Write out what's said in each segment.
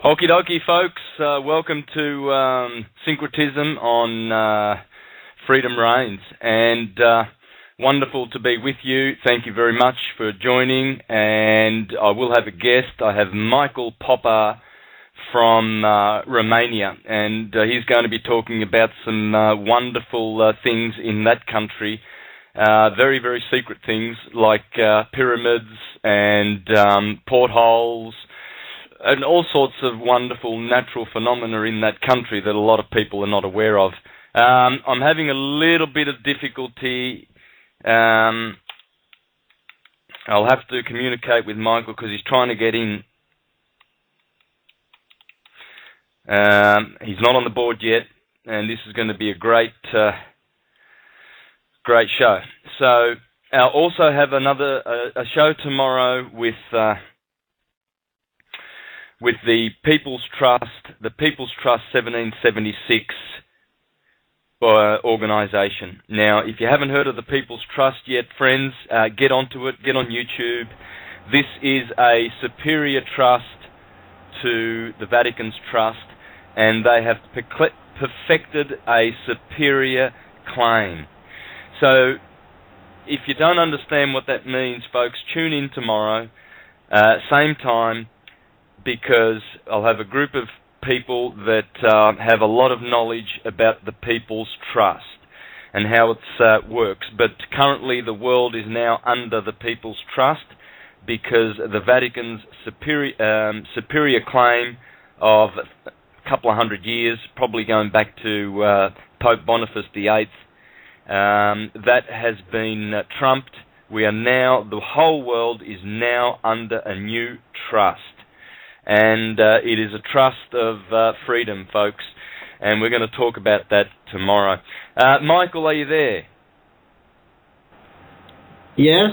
Okie dokie, folks. Welcome to Syncretism on Freedom Reigns, and wonderful to be with you. Thank you very much for joining, and I will have a guest. I have Michael Popa from Romania, and he's going to be talking about some wonderful things in that country, very, very secret things like pyramids and portholes, and all sorts of wonderful natural phenomena in that country that a lot of people are not aware of. I'm having a little bit of difficulty. I'll have to communicate with Michael because he's trying to get in. He's not on the board yet, and this is going to be a great show. So I'll also have a show tomorrow with the People's Trust, the People's Trust 1776 organisation. Now, if you haven't heard of the People's Trust yet, friends, get onto it, get on YouTube. This is a superior trust to the Vatican's trust, and they have perfected a superior claim. So, if you don't understand what that means, folks, tune in tomorrow, same time, because I'll have a group of people that have a lot of knowledge about the People's Trust and how it works. But currently the world is now under the People's Trust because the Vatican's superior claim of a couple of hundred years, probably going back to Pope Boniface VIII, that has been trumped. We are now, the whole world is now under a new trust. And it is a trust of freedom, folks. And we're going to talk about that tomorrow. Michael, are you there? Yes.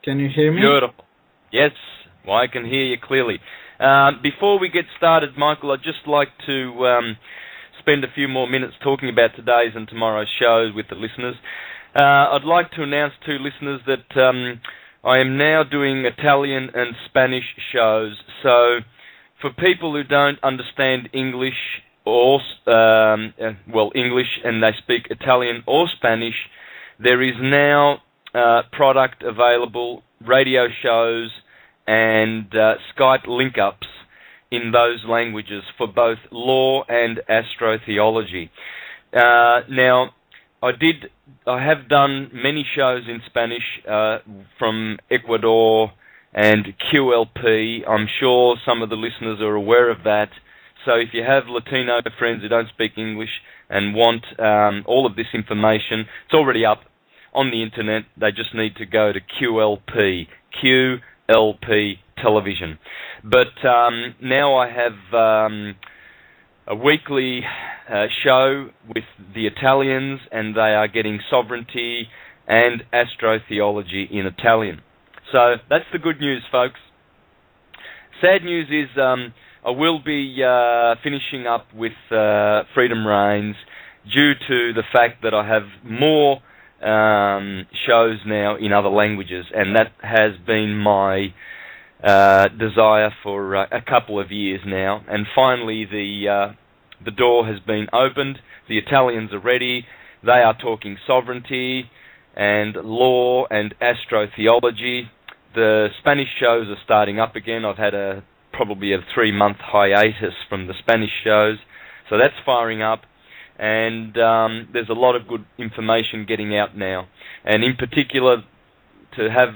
Can you hear me? Beautiful. Yes, well, I can hear you clearly. Before we get started, Michael, I'd just like to spend a few more minutes talking about today's and tomorrow's shows with the listeners. I'd like to announce to listeners that I am now doing Italian and Spanish shows. So, for people who don't understand English or English and they speak Italian or Spanish, there is now product available, radio shows and Skype link-ups in those languages for both law and astrotheology. Now, I have done many shows in Spanish from Ecuador and QLP. I'm sure some of the listeners are aware of that. So if you have Latino friends who don't speak English and want all of this information, it's already up on the internet. They just need to go to QLP television. But now I have a weekly show with the Italians, and they are getting sovereignty and astrotheology in Italian. So that's the good news, folks. Sad news is I will be finishing up with Freedom Reigns due to the fact that I have more shows now in other languages, and that has been my desire for a couple of years now. And finally, the door has been opened. The Italians are ready. They are talking sovereignty and law and astrotheology. The Spanish shows are starting up again. I've had probably a 3-month hiatus from the Spanish shows, so that's firing up. And there's a lot of good information getting out now. And in particular, to have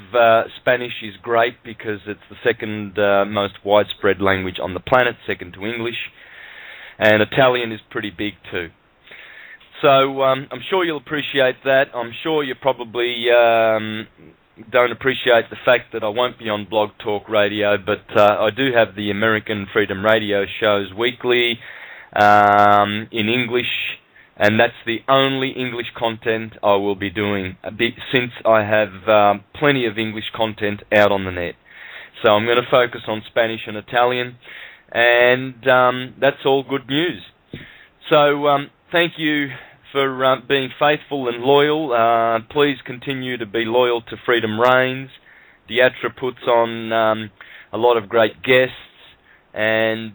Spanish is great because it's the second most widespread language on the planet, second to English. And Italian is pretty big too. So I'm sure you'll appreciate that. I'm sure you probably don't appreciate the fact that I won't be on Blog Talk Radio, but I do have the American Freedom Radio shows weekly in English, and that's the only English content I will be doing since I have plenty of English content out on the net. So I'm going to focus on Spanish and Italian, and that's all good news. So thank you for being faithful and loyal. Please continue to be loyal to Freedom Reigns. Diatra puts on a lot of great guests, and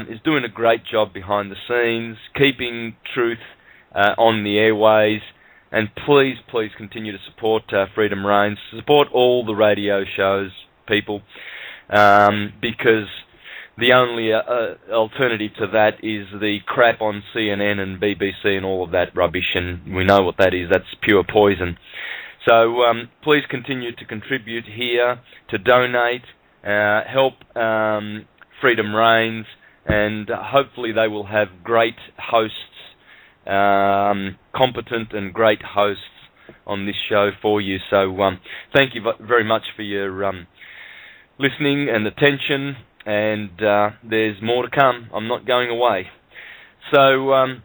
is doing a great job behind the scenes, keeping truth on the airways. And please, please continue to support Freedom Reigns. Support all the radio shows, people, because the only alternative to that is the crap on CNN and BBC and all of that rubbish, and we know what that is. That's pure poison. So please continue to contribute here, to donate, help Freedom Reigns, and hopefully they will have great hosts, competent and great hosts on this show for you. So thank you very much for your listening and attention, and there's more to come. I'm not going away. So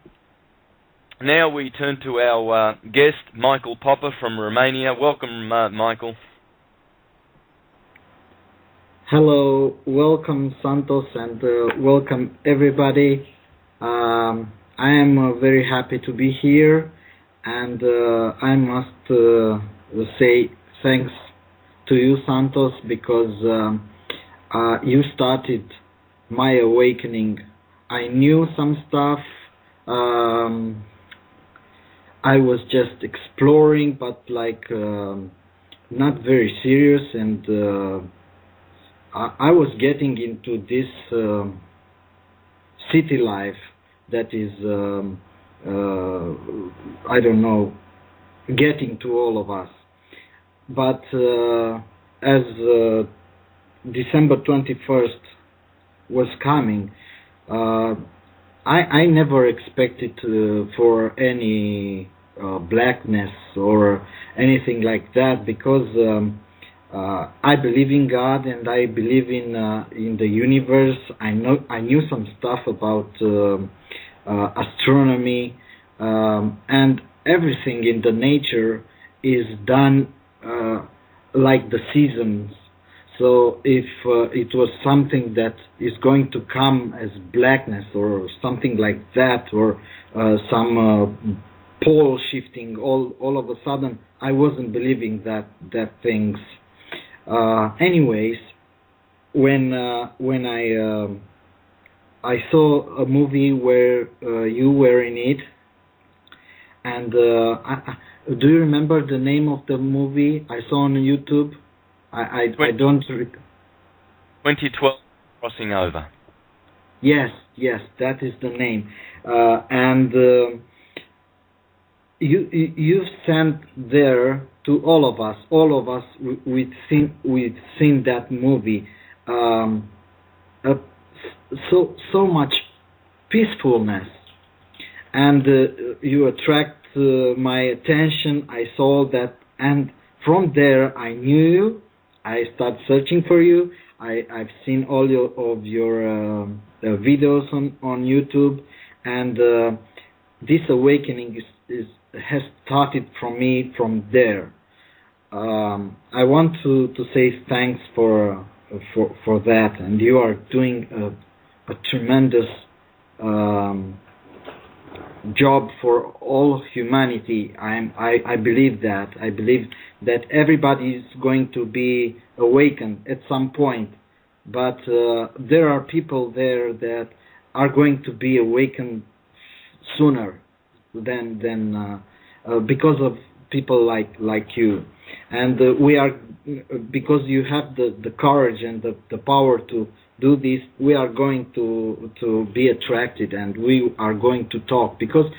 now we turn to our guest, Michael Popa from Romania. Welcome, Michael. Hello, welcome Santos, and welcome everybody. I am very happy to be here, and I must say thanks to you, Santos, because you started my awakening. I knew some stuff. I was just exploring, but not very serious, and I was getting into this city life that is, I don't know, getting to all of us. But as December 21st was coming, I never expected for any blackness or anything like that, because I believe in God and I believe in the universe. I knew some stuff about astronomy, and everything in the nature is done like the seasons. So if it was something that is going to come as blackness or something like that, or some pole shifting all of a sudden, I wasn't believing that things. Anyways, when I saw a movie where you were in it, and do you remember the name of the movie I saw on YouTube? I don't. 2012, Crossing Over. Yes, that is the name. And you sent there to all of us. All of us, we've seen that movie. So much peacefulness, and you attract my attention. I saw that, and from there I knew you. I started searching for you. I've seen all of your videos on YouTube, and this awakening has started from me from there. I want to say thanks for that, and you are doing a tremendous job for all humanity. I believe that. I believe that everybody is going to be awakened at some point, but there are people there that are going to be awakened sooner than because of people like you, and we are, because you have the courage and the power to do this. We are going to be attracted, and we are going to talk, because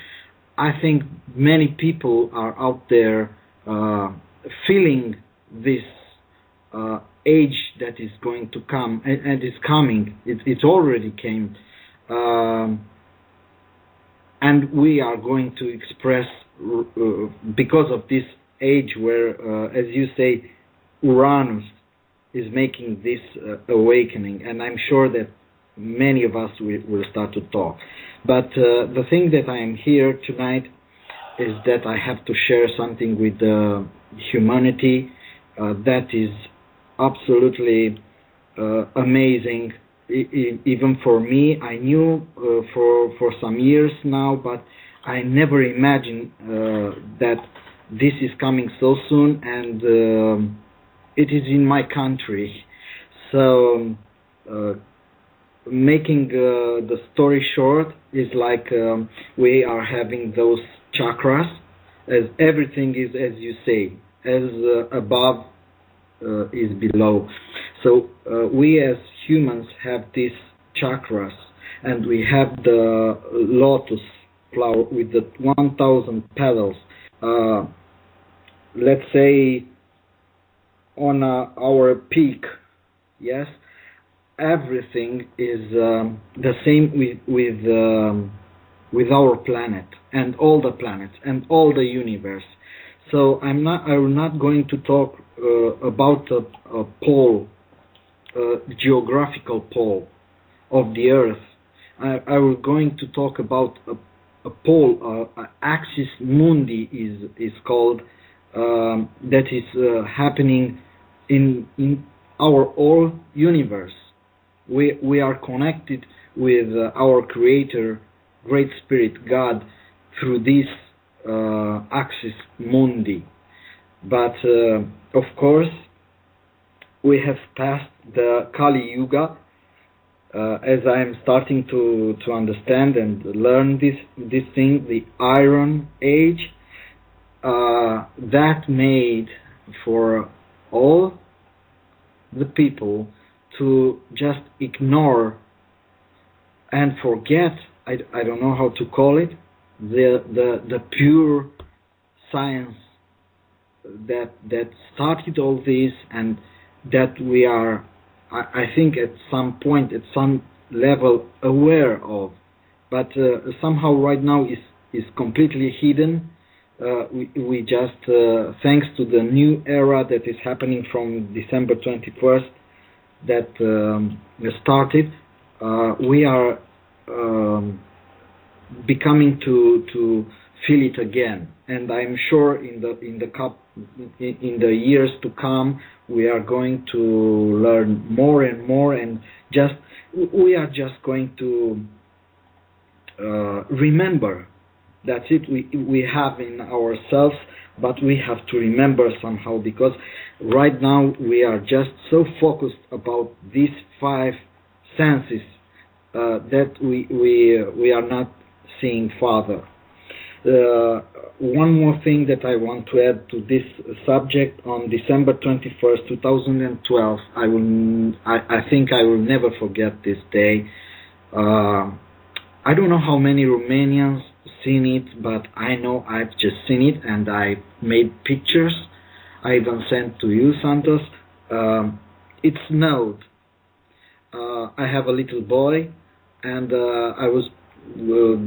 I think many people are out there feeling this age that is going to come, and is coming. It already came, and we are going to express because of this age where, as you say, Uranus is making this awakening, and I'm sure that many of us will start to talk. But the thing that I am here tonight is that I have to share something with humanity that is absolutely amazing, even for me. I knew for some years now, but I never imagined that this is coming so soon, and it is in my country. So making the story short, is like we are having those chakras, as everything is, as you say, as above is below. So we as humans have these chakras, and we have the lotus flower with the 1,000 petals. Let's say on our peak, yes, everything is the same with our planet and all the planets and all the universe. So I'm not going to talk about a pole, geographical pole of the Earth. I was going to talk about a pole, axis Mundi is called, that is happening in our whole universe. We are connected with our Creator, Great Spirit, God, through this axis Mundi. But of course, we have passed the Kali Yuga, as I am starting to understand and learn this thing, the Iron Age, that made for all the people to just ignore and forget, I don't know how to call it, the pure science that started all this, and that we are, I think, at some point, at some level, aware of, but somehow right now is completely hidden. We just, thanks to the new era that is happening from December 21st, that started, we are becoming to feel it again, and I'm sure in the years to come we are going to learn more and more, and we are just going to remember. That's it. We have in ourselves, but we have to remember somehow, because right now we are just so focused about these five senses that we are not seeing farther. One more thing that I want to add to this subject: on December 21st, 2012, I think I will never forget this day. I don't know how many Romanians seen it, but I know I've just seen it, and I made pictures. I even sent to you, Santos. It snowed. I have a little boy, and I was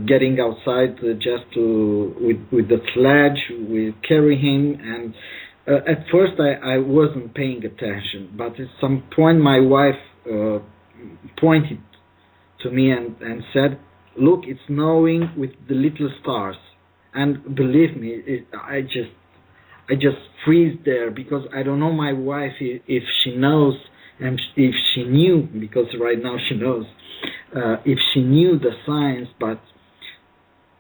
getting outside just with the sledge, we carry him, and at first I wasn't paying attention, but at some point my wife pointed to me and said, "Look, it's snowing with the little stars." And believe me, I just freeze there, because I don't know my wife if she knows, and if she knew, because right now she knows, if she knew the science. But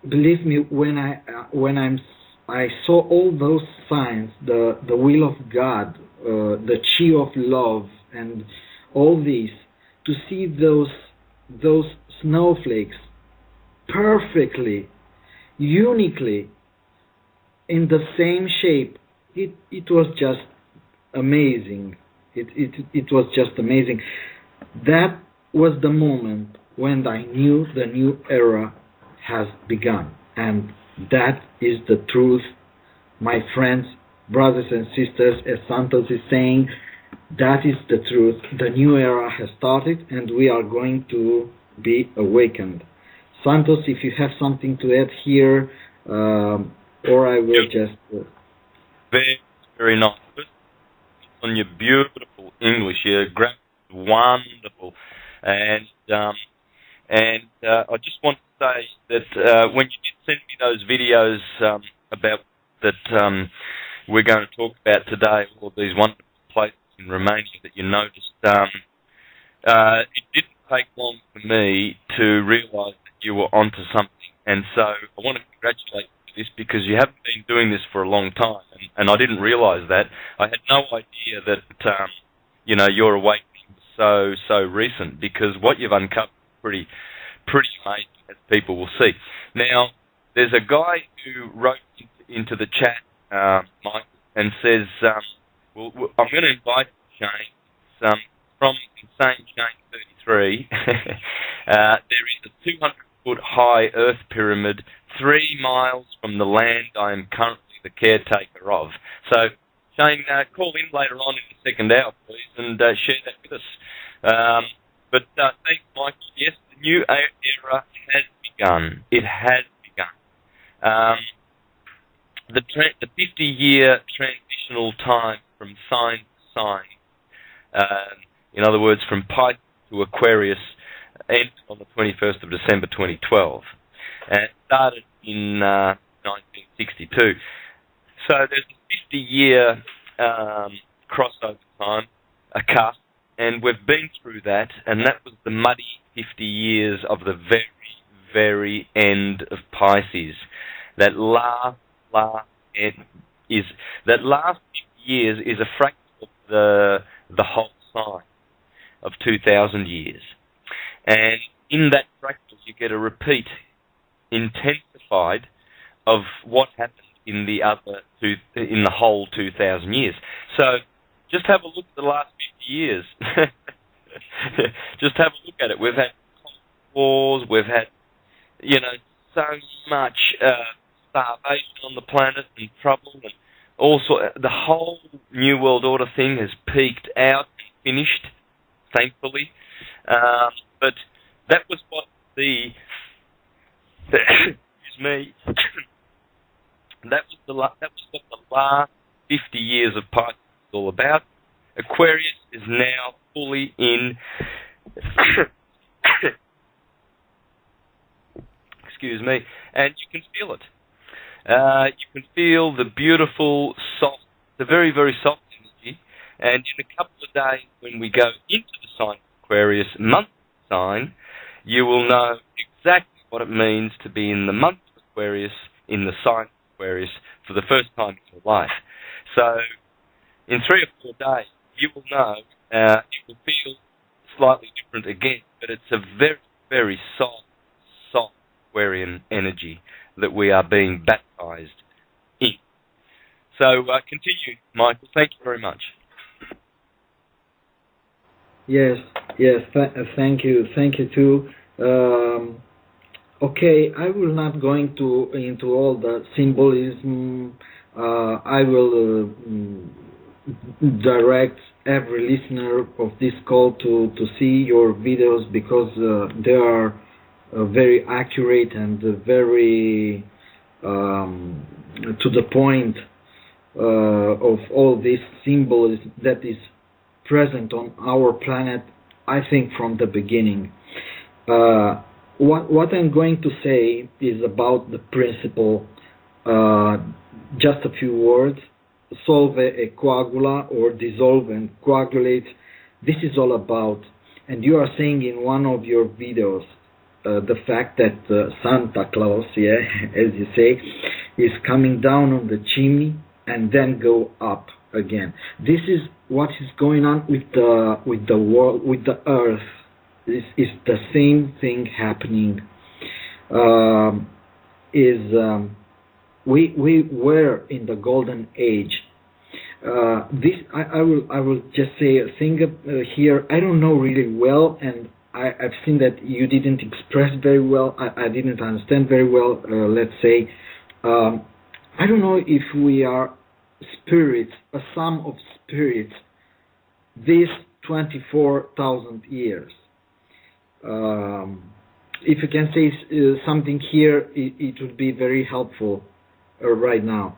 believe me, when I saw all those signs, the will of God, the chi of love, and all these, to see those snowflakes perfectly, uniquely, in the same shape, it was just amazing. It was just amazing. That was the moment when I knew the new era has begun, and that is the truth, my friends, brothers and sisters. As Santos is saying, that is the truth. The new era has started, and we are going to be awakened. Santos, if you have something to add here, or I will just... Very, very nice. On your beautiful English, your grammar is wonderful, and I just want to say that when you did send me those videos about that we're going to talk about today, all these wonderful places in Romania that you noticed, it didn't take long for me to realise that you were onto something, and so I want to congratulate you for this, because you haven't been doing this for a long time, and I didn't realise that. I had no idea that your awakening was so recent, because what you've uncovered is pretty amazing, as people will see. Now, there's a guy who wrote into the chat, Mike, and says, well, I'm going to invite Shane. From Insane Shane 33. There is a 200-foot high Earth pyramid 3 miles from the land I am currently the caretaker of. So, Shane, call in later on in the second hour, please, and share that with us. But thanks, Michael. Yes, the new era has begun. It has begun. The 50-year transitional time from sign to sign, in other words, from Pisces to Aquarius, ended on the 21st of December 2012, and it started in 1962. So there's a 50-year crossover time, a cusp, and we've been through that, and that was the muddy 50 years of the very, very end of Pisces. That last 50 years is a fraction of the whole sign of 2,000 years. And in that fractal, you get a repeat, intensified, of what happened in the whole 2,000 years. So just have a look at the last 50 years. Just have a look at it. We've had wars, we've had, so much starvation on the planet and trouble, and also the whole New World Order thing has peaked out, finished, thankfully. But that was what excuse me. That was what the last 50 years of Pisces is all about. Aquarius is now fully in. Excuse me, and you can feel it. You can feel the beautiful, soft, the very, very soft energy. And in a couple of days, when we go into the sign of Aquarius, month sign, you will know exactly what it means to be in the month of Aquarius, in the sign of Aquarius, for the first time in your life. So, in 3 or 4 days, you will know, it will feel slightly different again, but it's a very, very soft Aquarian energy that we are being baptized in. So, continue, Michael. Thank you very much. Yes, thank you too. Okay, I will not go into all the symbolism. I will direct every listener of this call to see your videos, because they are very accurate and very to the point of all this symbolism that is present on our planet, I think, from the beginning. What I'm going to say is about the principle, just a few words: solve e coagula, or dissolve and coagulate. This is all about, and you are saying in one of your videos, the fact that Santa Claus, as you say, is coming down on the chimney and then go up again. This is what is going on with the world, with the Earth. This is the same thing happening. We were in the golden age. I will just say a thing here. I don't know really well, and I've seen that you didn't express very well. I didn't understand very well. Let's say, I don't know if we are spirits, a sum of spirits, these 24,000 years. If you can say something here, it would be very helpful right now.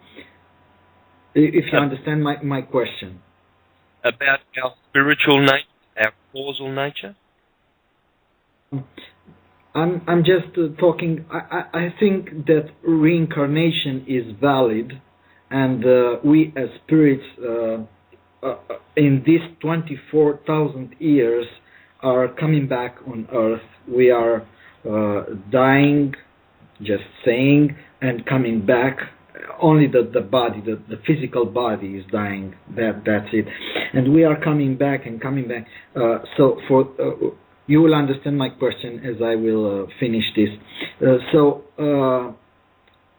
If you understand my question. About our spiritual nature, our causal nature? I'm just talking. I think that reincarnation is valid, and we as spirits in these 24,000 years are coming back on Earth. We are dying, just saying, and coming back only the body, the physical body is dying. That's it. And we are coming back and coming back. So for you will understand my question as I will finish this.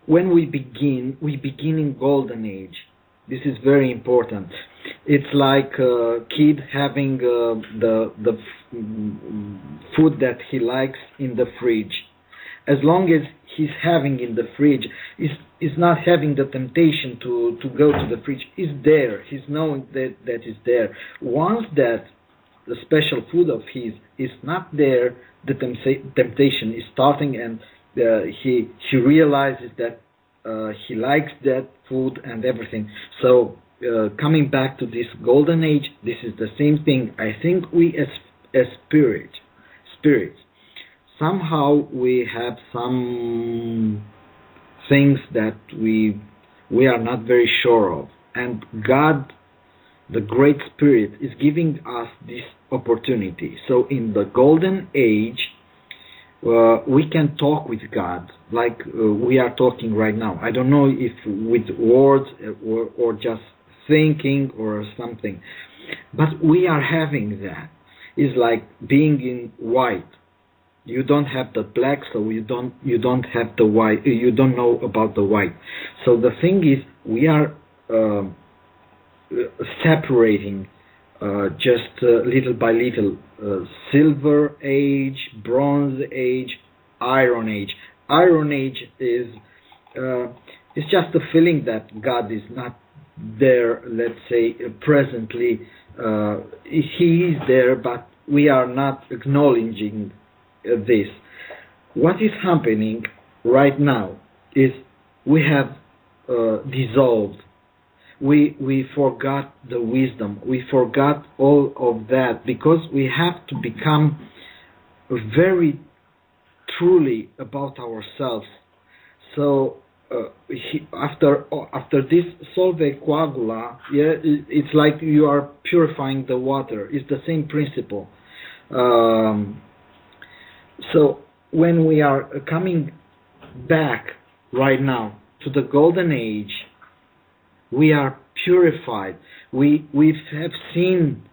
When we begin in golden age. This is very important. It's like a kid having the food that he likes in the fridge. As long as he's having in the fridge, is not having the temptation to go to the fridge. Is there. He's knowing that is there. Once that the special food of his is not there, the temptation is starting, and he realizes that he likes that food and everything. So coming back to this golden age, this is the same thing. I think we as spirits, somehow we have some things that we are not very sure of, and God, the Great Spirit, is giving us this opportunity. So in the golden age, we can talk with God like we are talking right now. I don't know if with words or just thinking or something, but we are having that. It's like being in white. You don't have the black, so you don't have the white. You don't know about the white. So the thing is, we are separating just little by little, silver age, bronze age, iron age. Iron age is it's just a feeling that God is not there. Let's say presently, He is there, but we are not acknowledging this. What is happening right now is we have dissolved. We forgot the wisdom. We forgot all of that because we have to become very truly about ourselves. So after this solve coagula, it's like you are purifying the water. It's the same principle. So when we are coming back right now to the golden age, we are purified. We have seen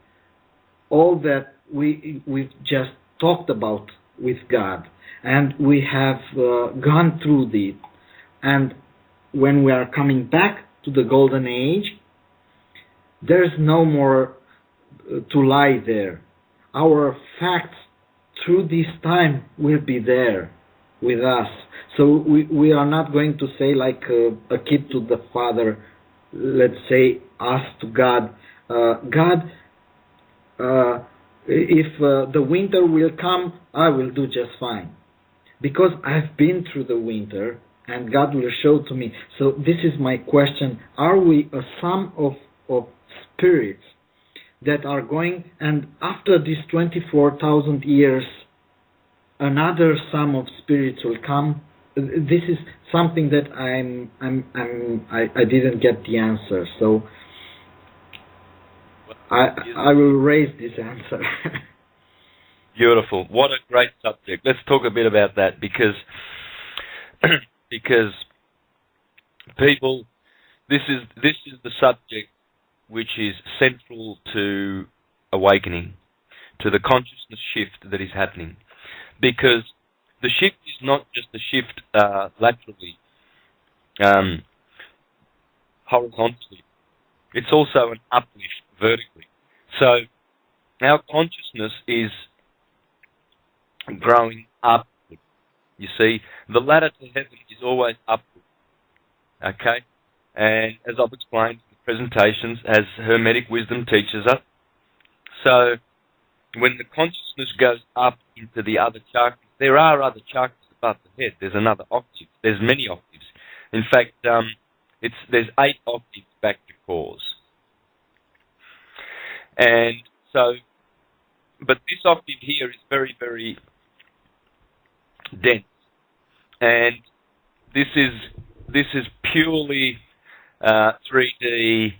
all that we've just talked about with God, and we have gone through it. And when we are coming back to the golden age, there's no more to lie there. Our facts through this time will be there with us. So we are not going to say like a kid to the father, let's say us to God, God, if the winter will come, I will do just fine. Because I've been through the winter and God will show to me. So this is my question. Are we a sum of spirits that are going, and after these 24,000 years, another sum of spirits will come? This is something that I didn't get the answer, so I will raise this answer. Beautiful. What a great subject. Let's talk a bit about that because people, this is the subject which is central to awakening, to the consciousness shift that is happening. Because the shift is not just a shift laterally, horizontally. It's also an uplift vertically. So our consciousness is growing upward. You see, the ladder to heaven is always upward. Okay? And as I've explained in the presentations, as Hermetic wisdom teaches us, so when the consciousness goes up into the other chakras, there are other chakras above the head. There's another octave. There's many octaves. In fact, there's 8 octaves back to cause. And so, but this octave here is very, very dense. And this is purely 3D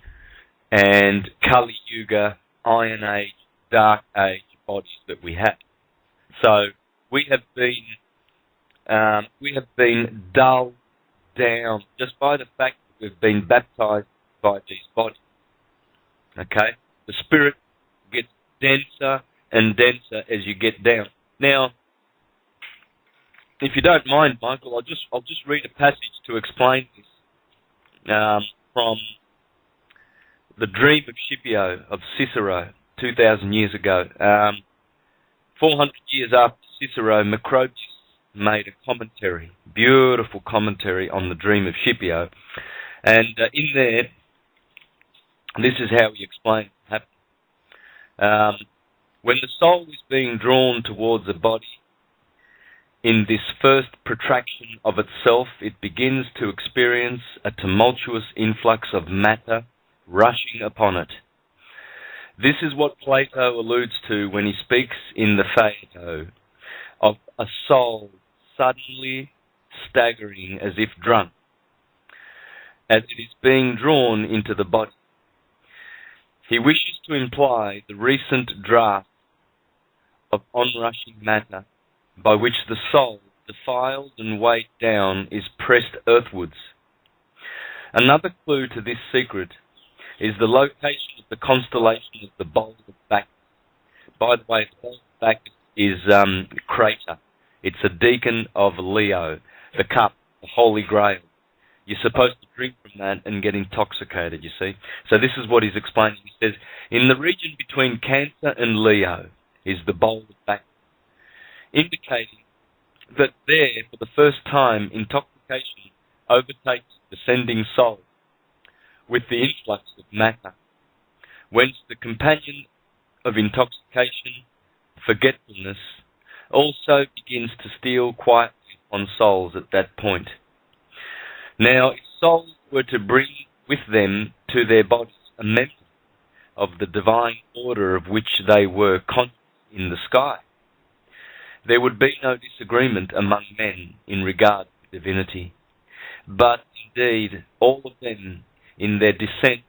and Kali Yuga, Iron Age, Dark Age bodies that we have. So we have been dull, down just by the fact that we've been baptized by these bodies. Okay? The spirit gets denser and denser as you get down. Now, if you don't mind, Michael, I'll just read a passage to explain this from the Dream of Scipio of Cicero 2,000 years ago. 400 years after Cicero, Macrobius made a commentary, beautiful commentary on the Dream of Scipio, and in there, this is how he explained it happened. When the soul is being drawn towards a body, in this first protraction of itself, it begins to experience a tumultuous influx of matter rushing upon it. This is what Plato alludes to when he speaks in the Phaedo of a soul suddenly staggering as if drunk, as it is being drawn into the body. He wishes to imply the recent draft of onrushing matter by which the soul, defiled and weighed down, is pressed earthwards. Another clue to this secret is the location of the constellation of the Bowl of Bacchus. By the way, the Bowl of Bacchus is Crater. It's a deacon of Leo, the cup, the Holy Grail. You're supposed to drink from that and get intoxicated, you see. So this is what he's explaining. He says, in the region between Cancer and Leo is the Bowl of Bacchus, indicating that there, for the first time, intoxication overtakes the descending soul with the influx of matter, whence the companion of intoxication, forgetfulness, also begins to steal quietly on souls at that point. Now, if souls were to bring with them to their bodies a memory of the divine order of which they were conscious in the sky, there would be no disagreement among men in regard to divinity. But indeed, all of them in their descent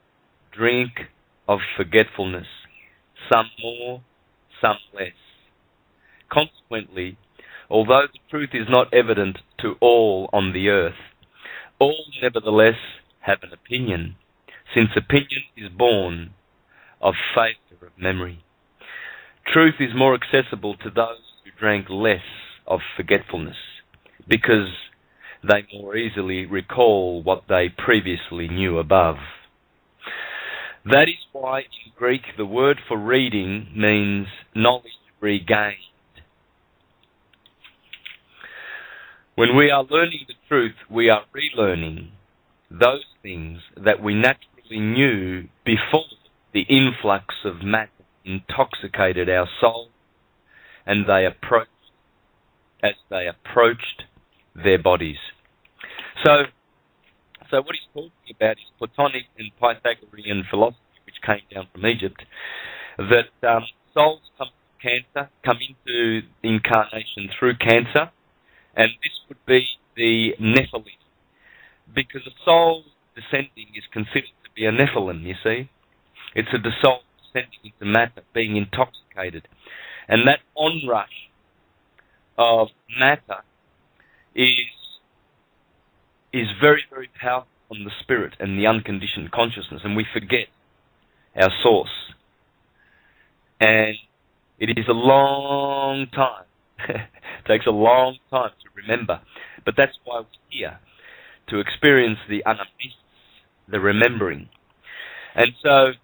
drink of forgetfulness, some more, some less. Consequently, although the truth is not evident to all on the earth, all nevertheless have an opinion, since opinion is born of favour of memory. Truth is more accessible to those who drank less of forgetfulness, because they more easily recall what they previously knew above. That is why in Greek the word for reading means knowledge regained. When we are learning the truth, we are relearning those things that we naturally knew before the influx of matter intoxicated our soul and they approached their bodies. So what he's talking about is Platonic and Pythagorean philosophy, which came down from Egypt, that souls come from Cancer, come into incarnation through Cancer, and this would be the Nephilim, because a soul descending is considered to be a Nephilim, you see. It's a soul descending into matter, being intoxicated. And that onrush of matter is very, very powerful on the spirit and the unconditioned consciousness, and we forget our source. And it is a long time. It takes a long time to remember. But that's why we're here, to experience the anamnesis, the remembering. And so,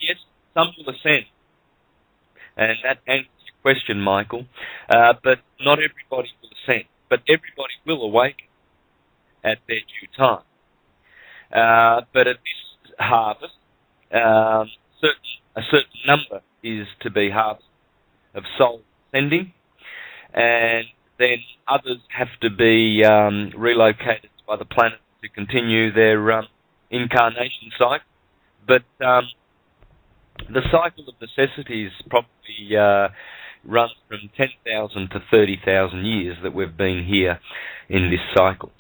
yes, some will ascend. And that answers your question, Michael. But not everybody will ascend. But everybody will awaken at their due time. But at this harvest, a certain number is to be harvested of souls ascending, and then others have to be relocated to other planets to continue their incarnation cycle. But the cycle of necessities probably runs from 10,000 to 30,000 years that we've been here in this cycle.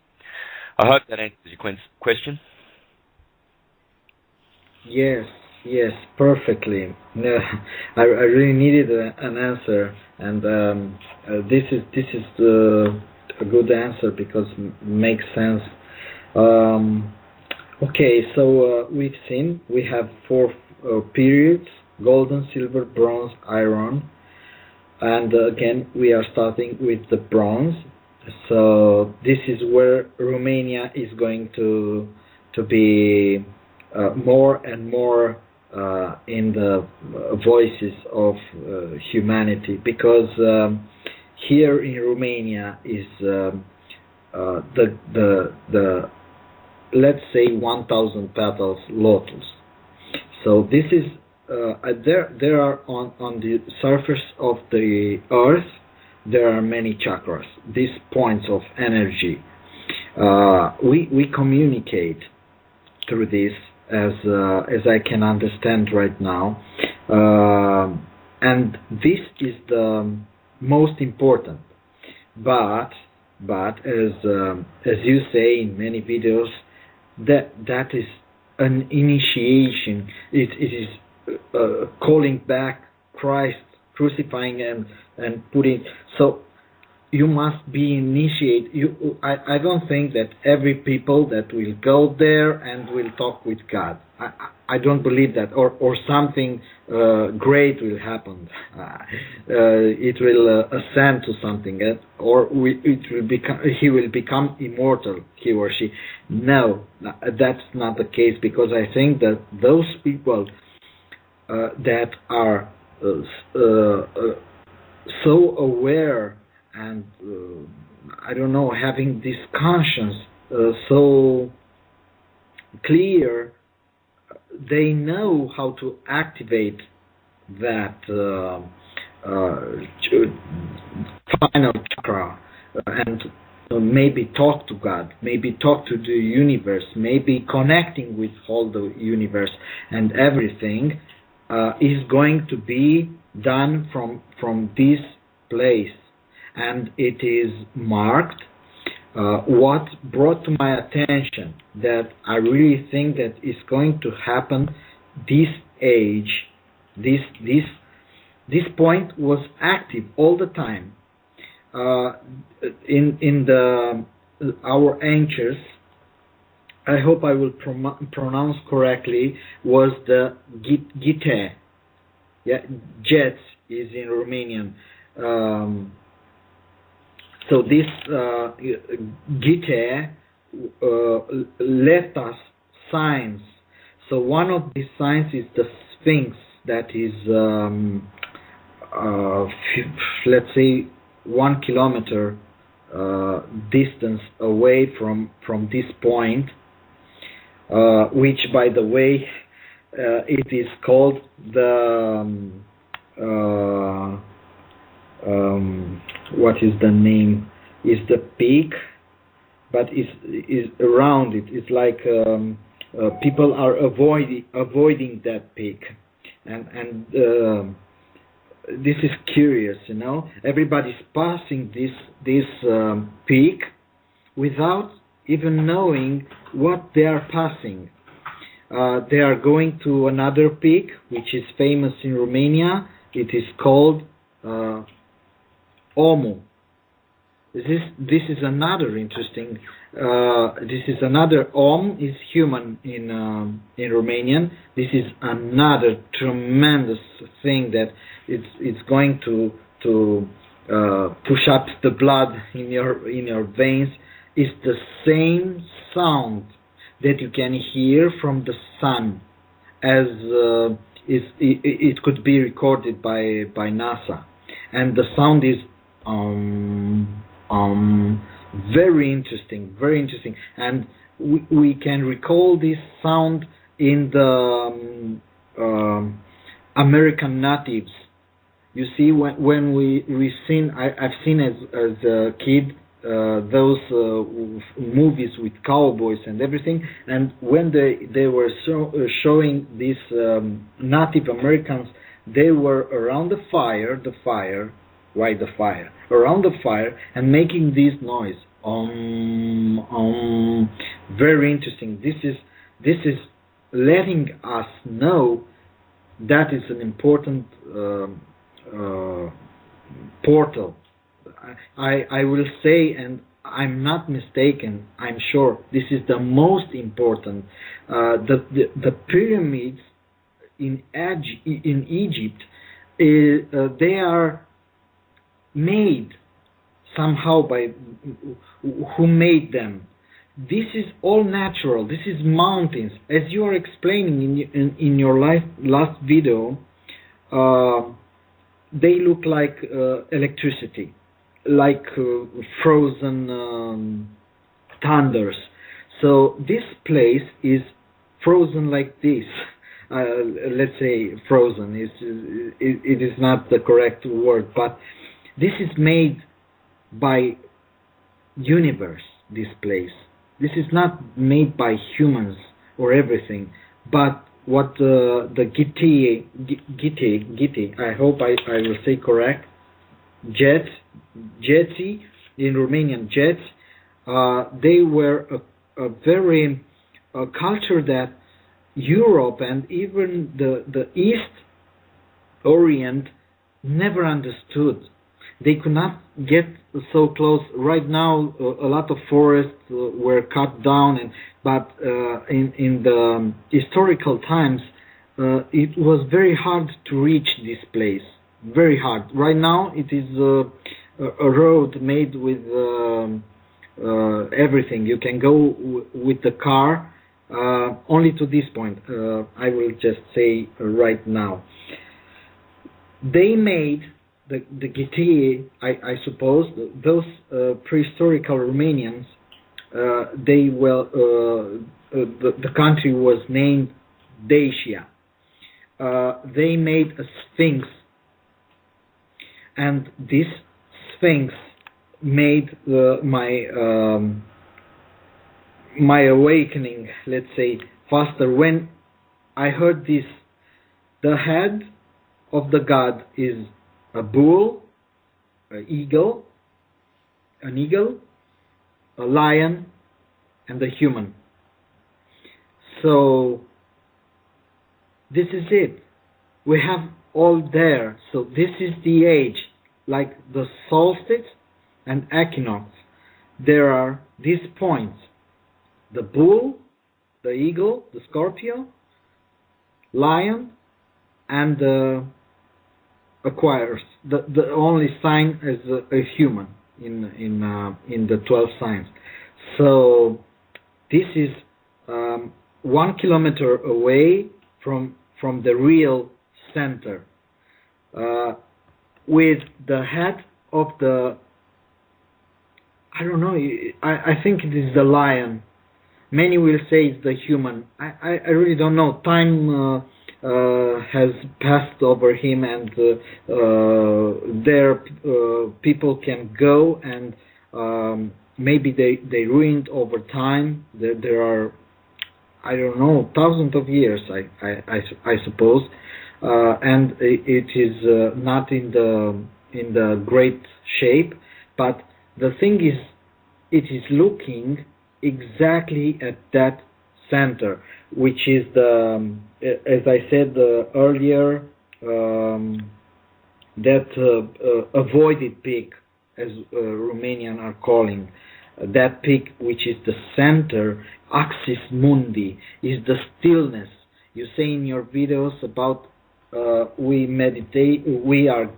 I hope that answers your question. Yes, perfectly. I really needed an answer, and this is a good answer because it makes sense. Okay, so we've seen we have 4 periods: golden, silver, bronze, iron, and again we are starting with the bronze. So this is where Romania is going to be more and more in the voices of humanity, because here in Romania is the let's say 1,000 petals lotus. So this is there are on the surface of the earth, there are many chakras, these points of energy. We communicate through this, as I can understand right now, and this is the most important. But as you say in many videos, that is an initiation. It is calling back Christ, crucifying and putting. So you must be initiated. I don't think that every people that will go there and will talk with God. I don't believe that, or something great will happen. It will ascend to something, he will become immortal, he or she. No, that's not the case, because I think that those people that are so aware and I don't know, having this conscience so clear, they know how to activate that final chakra and maybe talk to God, maybe talk to the universe, maybe connecting with all the universe, and everything is going to be done from this place. And it is marked. What brought to my attention that I really think that is going to happen this age, this point was active all the time. In our ancients, I hope I will pronounce correctly, was the Gite. Yeah, Jets is in Romanian. So this Gite left us signs. So one of these signs is the Sphinx, that is, let's say, 1 kilometer distance away from this point, which, by the way, it is called the what is the name? Is the peak, but is around it. It's like people are avoiding that peak, and this is curious, you know. Everybody's passing this peak without even knowing what they are passing. They are going to another peak, which is famous in Romania. It is called Omu. This is another interesting. This is another Om is human in Romanian. This is another tremendous thing that it's going to push up the blood in your veins. It's the same sound that you can hear from the sun, as it could be recorded by NASA, and the sound is very interesting, and we can recall this sound in the American natives. You see, when we've seen, I've seen as a kid those movies with cowboys and everything, and when they were showing these Native Americans, they were around the fire. Why the fire? Around the fire, and making this noise. Very interesting. This is letting us know that is an important portal. I will say, and I'm not mistaken, I'm sure this is the most important. The pyramids in Egypt, they are made somehow by who made them. This is all natural. This is mountains, as you are explaining in your last video. They look like electricity, like frozen thunders. So this place is frozen like this. Let's say frozen. It is not the correct word, but this is made by universe, this place. This is not made by humans or everything, but what the Giti, I hope I will say correct, Jetsi, in Romanian Jet, they were a very culture that Europe and even the East Orient never understood. They could not get so close. Right now, a lot of forests were cut down, but in the historical times, it was very hard to reach this place. Very hard. Right now, it is a road made with everything. You can go with the car only to this point. I will just say right now. They made the Giti, I suppose, those prehistorical Romanians, they the country was named Dacia. They made a sphinx, and this sphinx made my awakening, let's say, faster. When I heard this, the head of the god is a bull, an eagle, a lion, and a human. So this is it. We have all there. So this is the age, like the solstice and equinox. There are these points: the bull, the eagle, the Scorpio, lion, and the Aquarius. The only sign is a human in the 12 signs. So this is 1 kilometer away from the real center, with the head of the, I don't know, I think it is the lion. Many will say it's the human. I really don't know. Time has passed over him, and there people can go, and maybe they ruined over time. There are, I don't know, thousands of years, I suppose, and it is not in the great shape. But the thing is, it is looking exactly at that center, which is the, as I said earlier, that avoided peak, as Romanian are calling that peak, which is the center, axis mundi, is the stillness. You say in your videos about we meditate, we are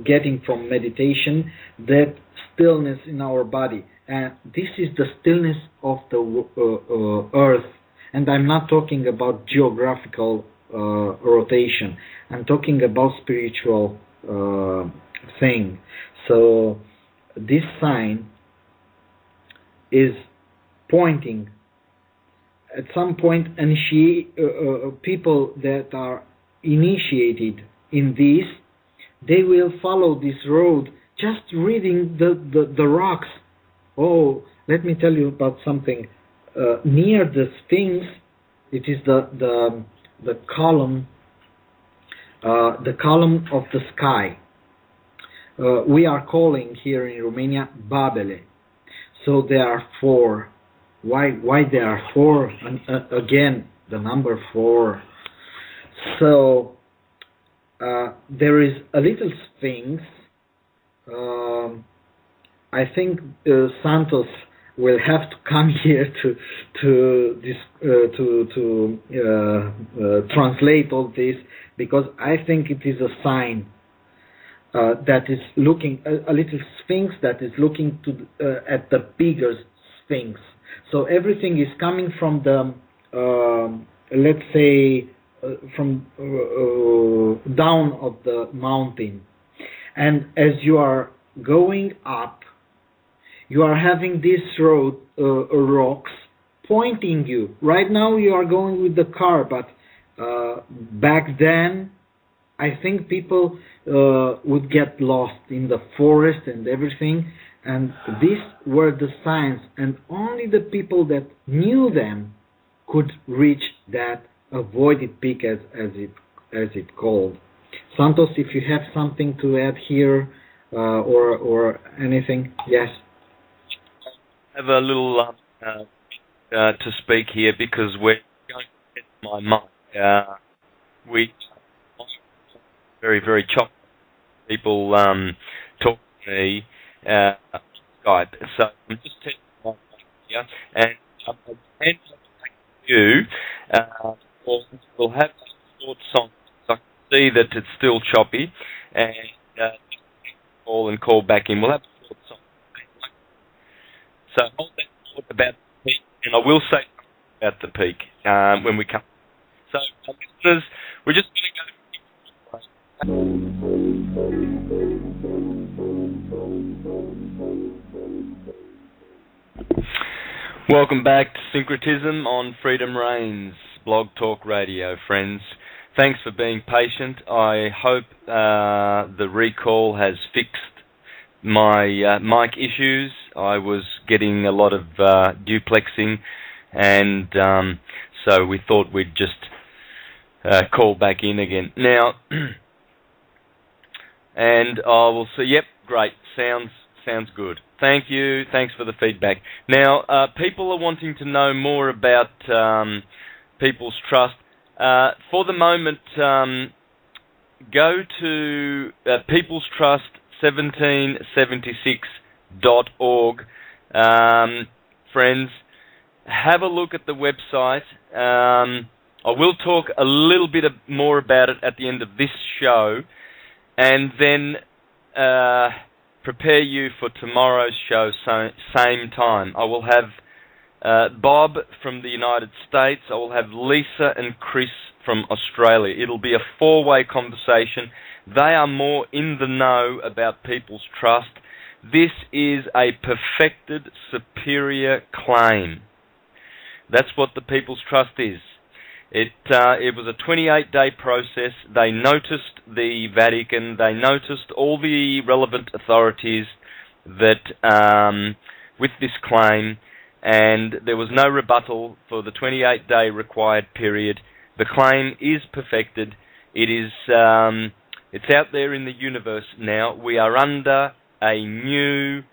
getting from meditation that stillness in our body, and this is the stillness of the earth. And I'm not talking about geographical rotation. I'm talking about spiritual thing. So this sign is pointing at some point, and people that are initiated in this, they will follow this road just reading the rocks. Oh, let me tell you about something. Near the Sphinx, it is the column of the sky. We are calling here in Romania Babele. So there are 4. Why there are 4? And, again, the number 4. So there is a little Sphinx I think Santos will have to come here to translate all this, because I think it is a sign that is looking a little sphinx that is looking to at the bigger sphinx. So everything is coming from the let's say from down of the mountain, and as you are going up, you are having these rocks pointing you. Right now you are going with the car, but back then I think people would get lost in the forest and everything, and these were the signs, and only the people that knew them could reach that avoided peak, as it called. Santos, if you have something to add here or anything, yes. I have a little to speak here, because we're going to get my mic. We very, very choppy people talk to me Skype. So I'm just taking my mic here, and I'll hand over to you. We'll have a short song. So I can see that it's still choppy, and call back in. We'll have a short song. So hold that thought about the peak, and I will say something about the peak when we come. So, listeners, we're just going to go. Welcome back to Syncretism on Freedom Reigns Blog Talk Radio, friends. Thanks for being patient. I hope the recall has fixed my mic issues. I was getting a lot of duplexing, and so we thought we'd just call back in again. Now, and I will see, yep, great, sounds good. Thank you, thanks for the feedback. Now, people are wanting to know more about People's Trust. For the moment, go to People's Trust 1776.org. Friends, have a look at the website. I will talk a little bit more about it at the end of this show, and then prepare you for tomorrow's show, same time. I will have Bob from the United States. I will have Lisa and Chris from Australia. It'll be a four-way conversation. They are more in the know about People's Trust. This is a perfected superior claim. That's what the People's Trust is. It was a 28-day process. They noticed the Vatican. They noticed all the relevant authorities that with this claim, and there was no rebuttal for the 28-day required period. The claim is perfected. It is it's out there in the universe now. We are under a new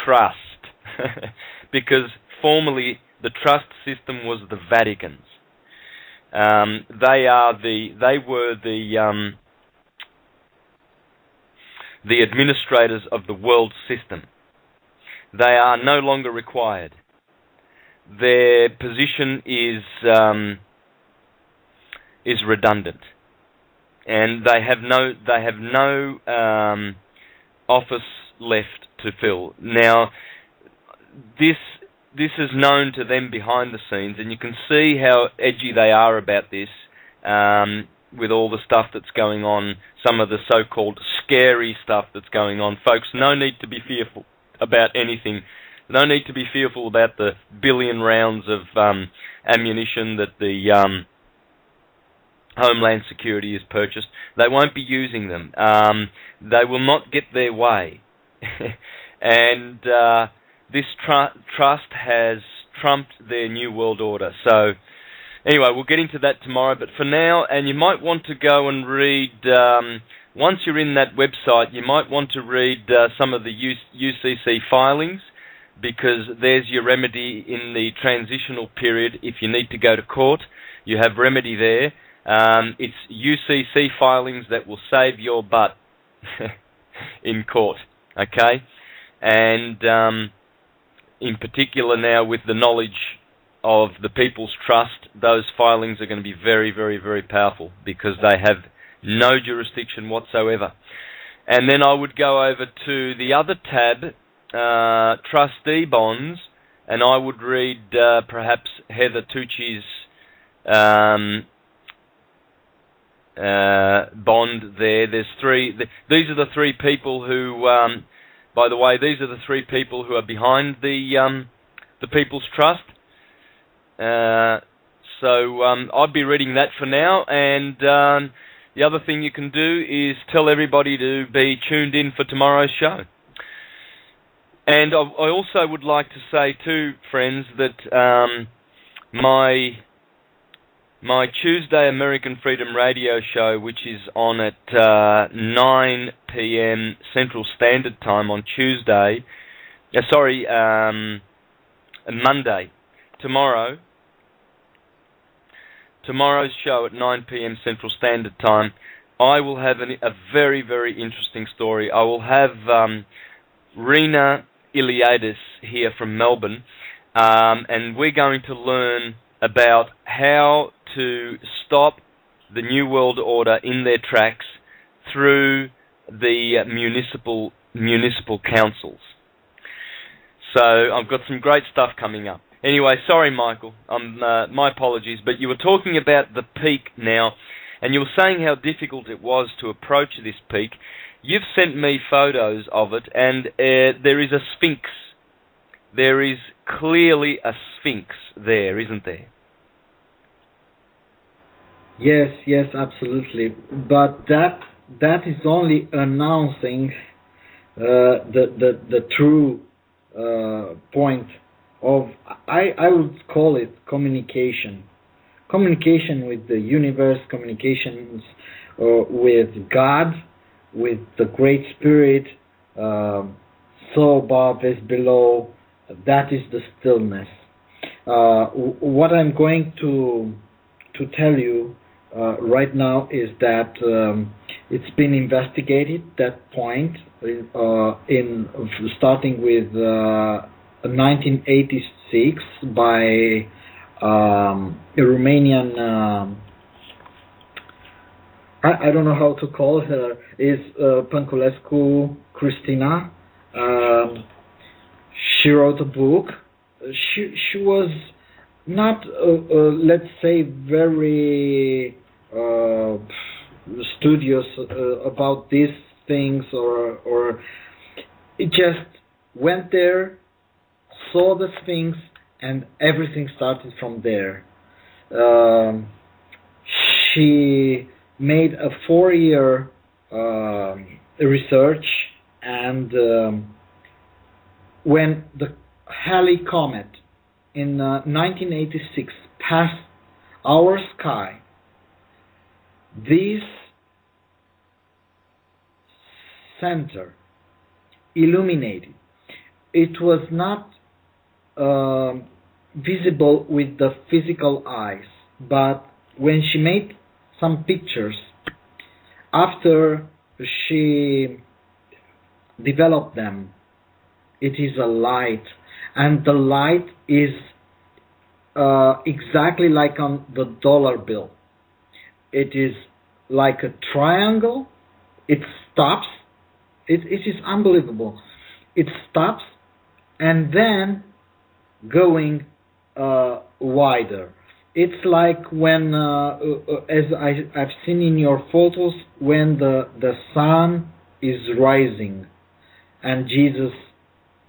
trust because formerly the trust system was the Vatican's. They were the administrators of the world system. They are no longer required. Their position is redundant, and they have no office left to fill. Now, this is known to them behind the scenes, and you can see how edgy they are about this with all the stuff that's going on, some of the so-called scary stuff that's going on. Folks, no need to be fearful about anything. No need to be fearful about the billion rounds of ammunition that the Homeland Security has purchased. They won't be using them. They will not get their way. And this trust has trumped their new world order. So, anyway, we'll get into that tomorrow. But for now, and you might want to go and read, once you're in that website, you might want to read some of the UCC filings, because there's your remedy in the transitional period. If you need to go to court, you have remedy there. It's UCC filings that will save your butt in court, okay? And in particular now with the knowledge of the People's Trust, those filings are going to be very, very, very powerful because they have no jurisdiction whatsoever. And then I would go over to the other tab, trustee bonds, and I would read perhaps Heather Tucci's bond there. There's three. These are the three people who, by the way, these are the three people who are behind the People's Trust. So I'd be reading that for now, and the other thing you can do is tell everybody to be tuned in for tomorrow's show. And I also would like to say too, friends, that my Tuesday American Freedom Radio show, which is on at 9 p.m. Central Standard Time on Tuesday, Monday, tomorrow's show at 9 p.m. Central Standard Time, I will have a very, very interesting story. I will have Rena Iliadis here from Melbourne, and we're going to learn about how to stop the New World Order in their tracks through the municipal councils. So I've got some great stuff coming up. Anyway, sorry, Michael. My apologies, but you were talking about the peak now, and you were saying how difficult it was to approach this peak. You've sent me photos of it, and there is a sphinx. There is clearly a sphinx there, isn't there? Yes, absolutely. But that is only announcing the true point of, I would call it communication. Communication with the universe, communications with God, with the Great Spirit, so above is below. That is the stillness. What I'm going to tell you right now is that it's been investigated, that point, in starting with 1986 by a Romanian, I don't know how to call her, is Panculescu Cristina. She wrote a book. She was not, let's say, very studious about these things, or it just went there, saw the Sphinx, and everything started from there. She made a 4-year research, and when the Halley comet in 1986 passed our sky, this center illuminated. It was not visible with the physical eyes, but when she made some pictures, after she developed them, it is a light, and the light is exactly like on the dollar bill. It is like a triangle. It stops. It is unbelievable. It stops, and then going wider. It's like when, as I've seen in your photos, when the sun is rising and Jesus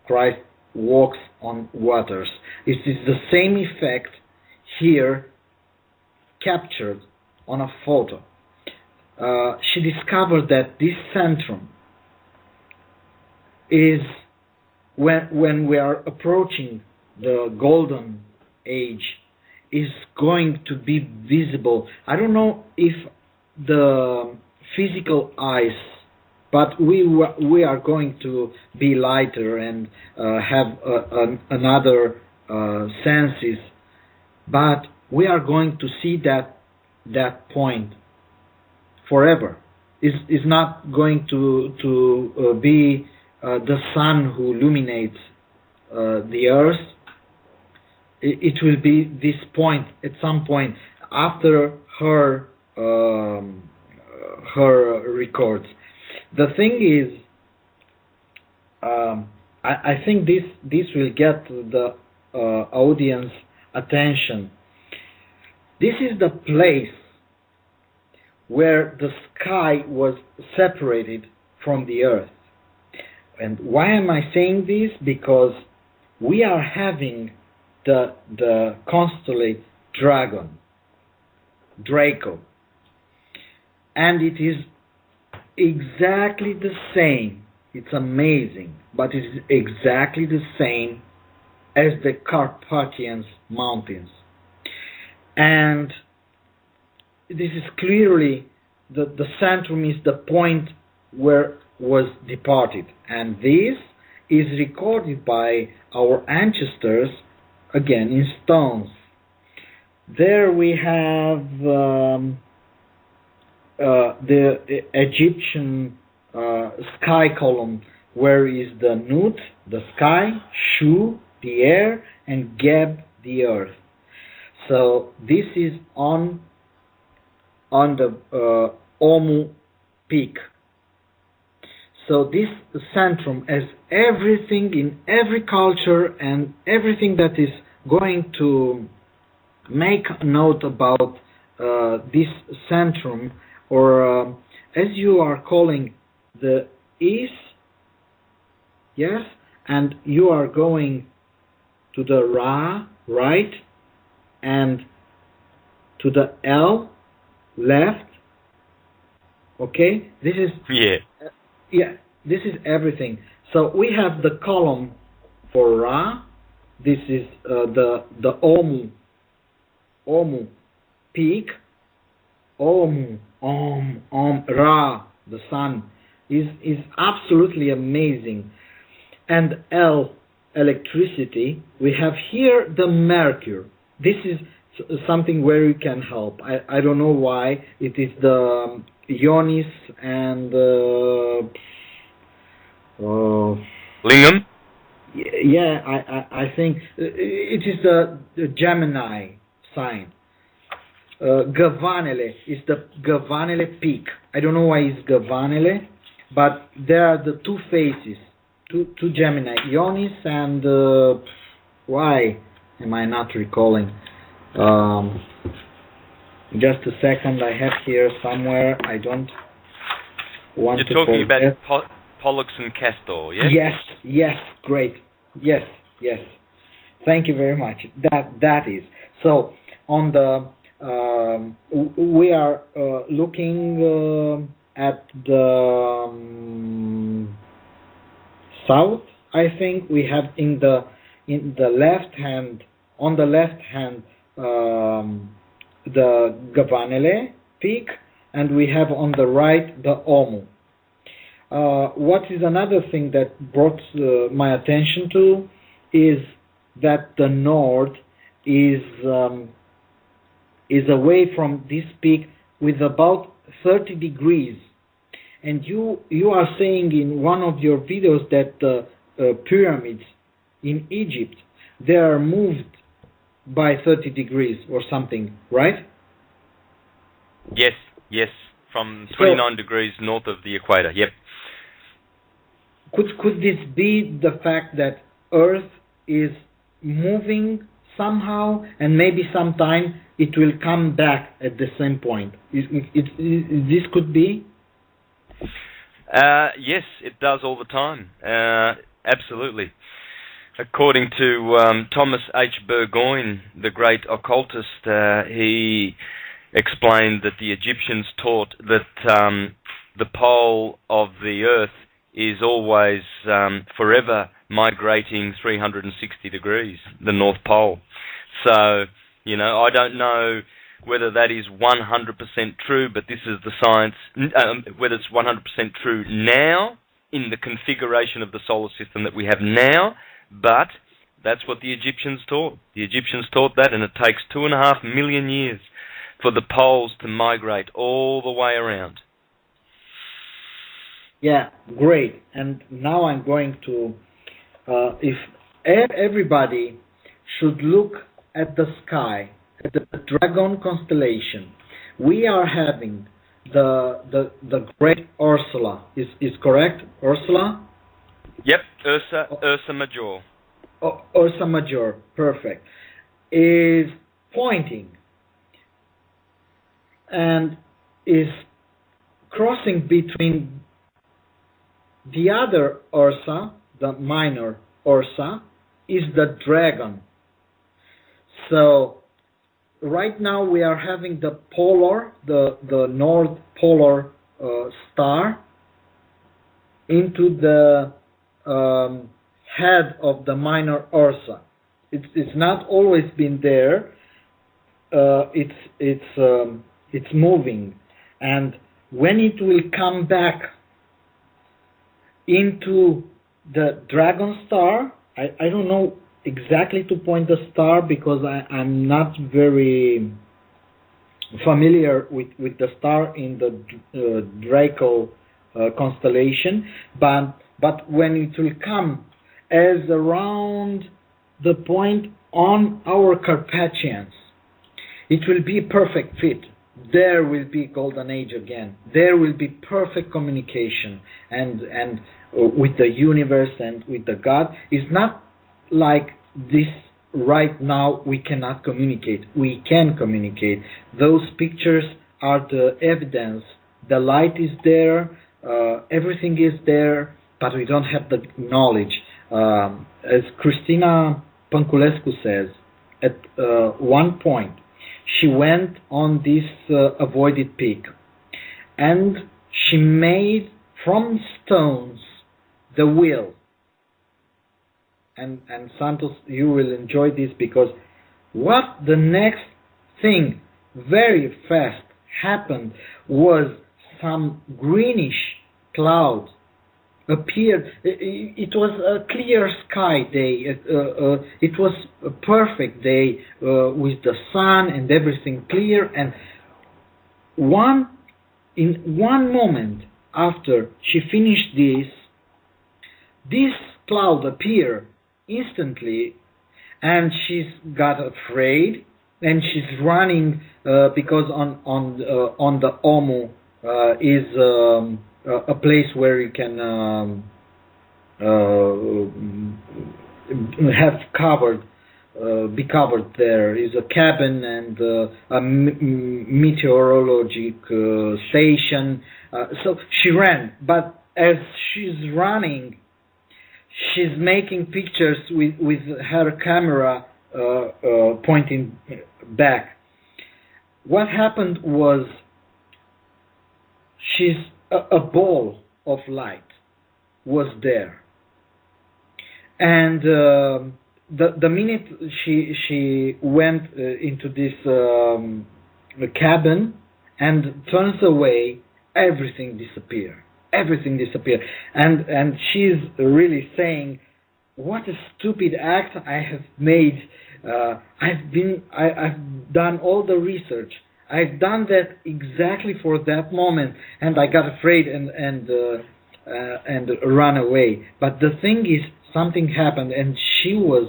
Christ walks on waters. It is the same effect here captured on a photo. She discovered that this centrum is, when we are approaching the golden age, is going to be visible. I don't know if the physical eyes, but we are going to be lighter and have another senses, but we are going to see that point forever. Is not going to be the sun who illuminates the earth, it will be this point at some point after her records. The thing is, I think this will get the audience attention. This is the place where the sky was separated from the earth. And why am I saying this? Because we are having the constellation Draco, and it is exactly the same. It's amazing, but it is exactly the same as the Carpathian Mountains. And this is clearly the centrum is the point where was departed, and this is recorded by our ancestors again in stones. There we have the Egyptian sky column, where is the Nut, the sky, Shu, the air, and Geb, the earth. So this is on the Omu peak. So this centrum has everything in every culture and everything that is going to make a note about this centrum, or as you are calling the east, yes, and you are going to the Ra, right, and to the L, left. Okay, this is this is everything. So we have the column for Ra. This is the Omu peak. Om Ra, the sun, is absolutely amazing. And L, electricity. We have here the Mercury. This is something where you can help. I don't know why. It is the Ionis and Lingam? Yeah, I think it is the Gemini sign. Gavanele is the Gavanele peak. I don't know why it's Gavanele, but there are the two faces, two Gemini, Ionis and why am I not recalling? Just a second, I have here somewhere. I don't want to. You're talking about Pollux and Castor, yes? Yes, great. Yes. Thank you very much. That is. So on the we are looking at the south. I think we have in the left hand, on the left hand, the Gavanele peak, and we have on the right the Omu. What is another thing that brought my attention to is that the north is away from this peak with about 30 degrees. And you are saying in one of your videos that the pyramids in Egypt, they are moved by 30 degrees or something, right? Yes, from 29 degrees north of the equator, yep. Could this be the fact that Earth is moving somehow, and maybe sometime it will come back at the same point? This could be? Yes, it does all the time. Absolutely. According to Thomas H. Burgoyne, the great occultist, he explained that the Egyptians taught that the pole of the Earth is always forever migrating 360 degrees, the North Pole. So, I don't know whether that is 100% true, but this is the science, whether it's 100% true now in the configuration of the solar system that we have now, but that's what the Egyptians taught. The Egyptians taught that, and it takes 2.5 million years for the poles to migrate all the way around. Yeah, great. And now I'm going to, if everybody should look at the sky, at the Dragon constellation, we are having the great Ursula. Is correct, Ursula? Yep, Ursa Major. Ursa Major, perfect. Is pointing and is crossing between the other Ursa, the minor Ursa, is the Dragon. So right now we are having the polar, the North Polar star into the head of the minor Ursa. It's not always been there. It's moving, and when it will come back into the Dragon star, I don't know exactly to point the star because I'm not very familiar with the star in the Draco constellation, but when it will come as around the point on our Carpathians, it will be a perfect fit. There will be golden age again. There will be perfect communication and with the universe and with the God. It's not like this right now we cannot communicate. We can communicate. Those pictures are the evidence. The light is there, everything is there, but we don't have the knowledge. As Christina Panculescu says, at one point, she went on this avoided peak, and she made from stones the wheel. And Santos, you will enjoy this, because what the next thing very fast happened was some greenish cloud appeared. It was a clear sky day. It was a perfect day with the sun and everything clear. And in one moment after she finished this cloud appeared instantly, and she's got afraid, and she's running because on the Omu is a place where you can be covered. There is a cabin and a meteorologic station. So she ran, but as she's running, she's making pictures with her camera pointing back. What happened was a ball of light was there, and the minute she went into this cabin and turns away, everything disappeared. And she's really saying, what a stupid act I have made. I've done all the research. I've done that exactly for that moment, and I got afraid and ran away. But the thing is, something happened, and she was,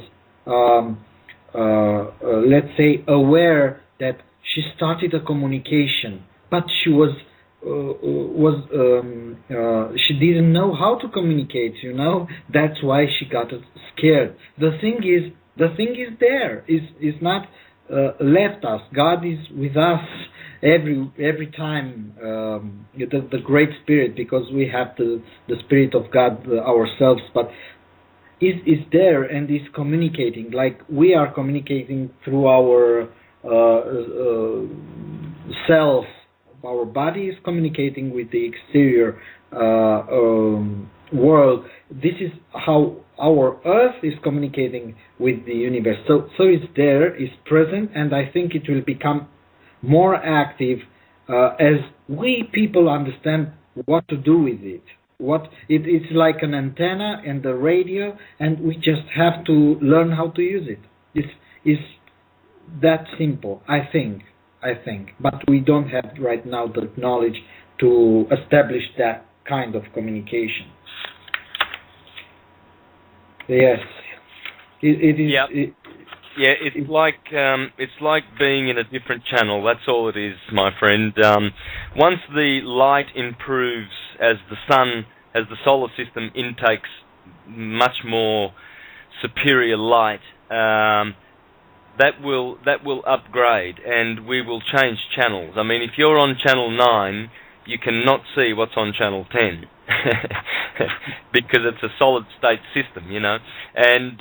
let's say, aware that she started a communication, but she she didn't know how to communicate. That's why she got scared. The thing is there. Is not left us. God is with us every time. The Great Spirit, because we have the Spirit of God ourselves, but is there and is communicating like we are communicating through our self. Our body is communicating with the exterior world. This is how our Earth is communicating with the universe. So it's there, it's present, and I think it will become more active as we people understand what to do with it. It's like an antenna and the radio, and we just have to learn how to use it. It's that simple, I think. But we don't have right now the knowledge to establish that kind of communication. Yes, it is. Yep. Yeah, it's like being in a different channel. That's all it is, my friend. Once the light improves as the solar system intakes much more superior light, that will upgrade, and we will change channels. I mean, if you're on channel 9, you cannot see what's on channel 10 because it's a solid state system, and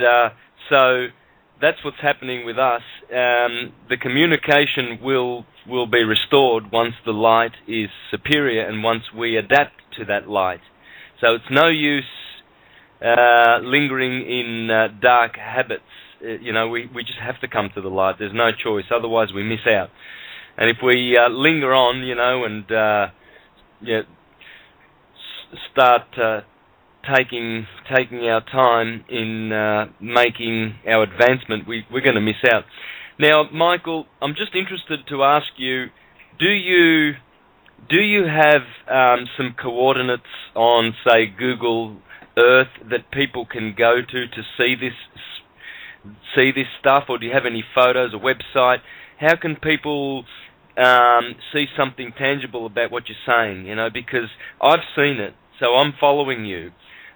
so. That's what's happening with us. The communication will be restored once the light is superior and once we adapt to that light. So it's no use lingering in dark habits. We just have to come to the light. There's no choice. Otherwise, we miss out. And if we linger on, and start taking our time in making our advancement, we're going to miss out. Now, Michael, I'm just interested to ask you: do you have some coordinates on, say, Google Earth that people can go to see this stuff, or do you have any photos, a website? How can people see something tangible about what you're saying? Because I've seen it, so I'm following you.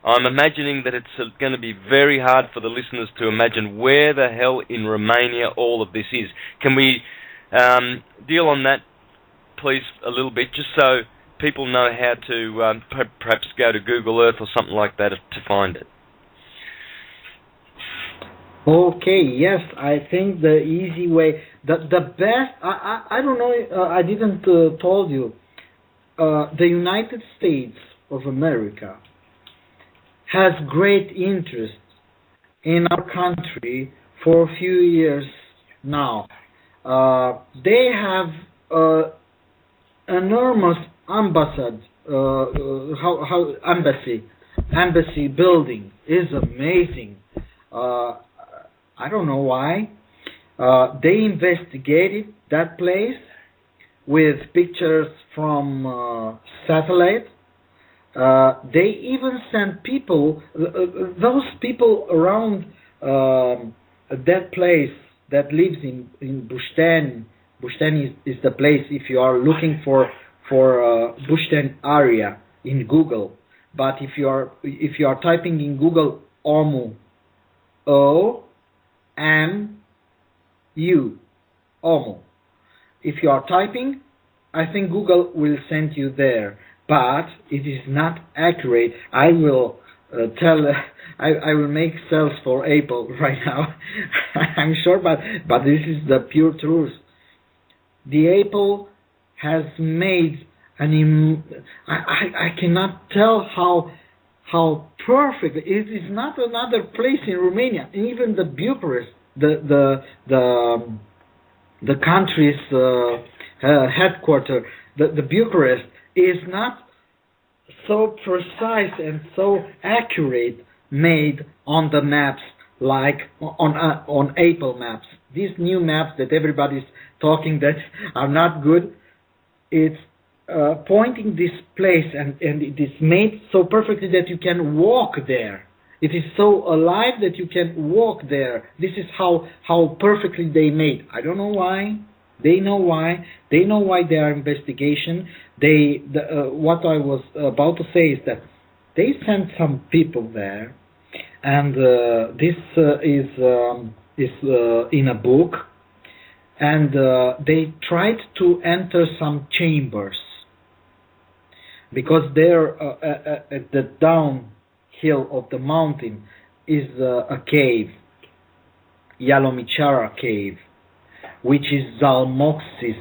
I'm imagining that it's going to be very hard for the listeners to imagine where the hell in Romania all of this is. Can we deal on that, please, a little bit, just so people know how to perhaps go to Google Earth or something like that to find it? Okay, yes, I think the easy way, the best, I don't know, I didn't told you, the United States of America has great interest in our country for a few years now. They have enormous embassy building is amazing. I don't know why. They investigated that place with pictures from satellite. They even sent people, those people around that place that lives in Bușteni. Bușteni is the place if you are looking for Bușteni area in Google. But if you are typing in Google Omu, O-M-U, Omu. If you are typing, I think Google will send you there. But it is not accurate. I will I will make sales for Apple right now. I'm sure, but this is the pure truth. The Apple has made I cannot tell how perfect it is. Not another place in Romania, even the Bucharest, the country's headquarters, the Bucharest, is not so precise and so accurate made on the maps like on Apple maps. These new maps that everybody's talking that are not good, it's pointing this place and it is made so perfectly that you can walk there. It is so alive that you can walk there. This is how perfectly they made. I don't know why. They know why. They know why they are investigation. What I was about to say is that they sent some people there, and this is in a book, and they tried to enter some chambers because there at the downhill of the mountain is a cave, Yalomichara cave, which is Zalmoxis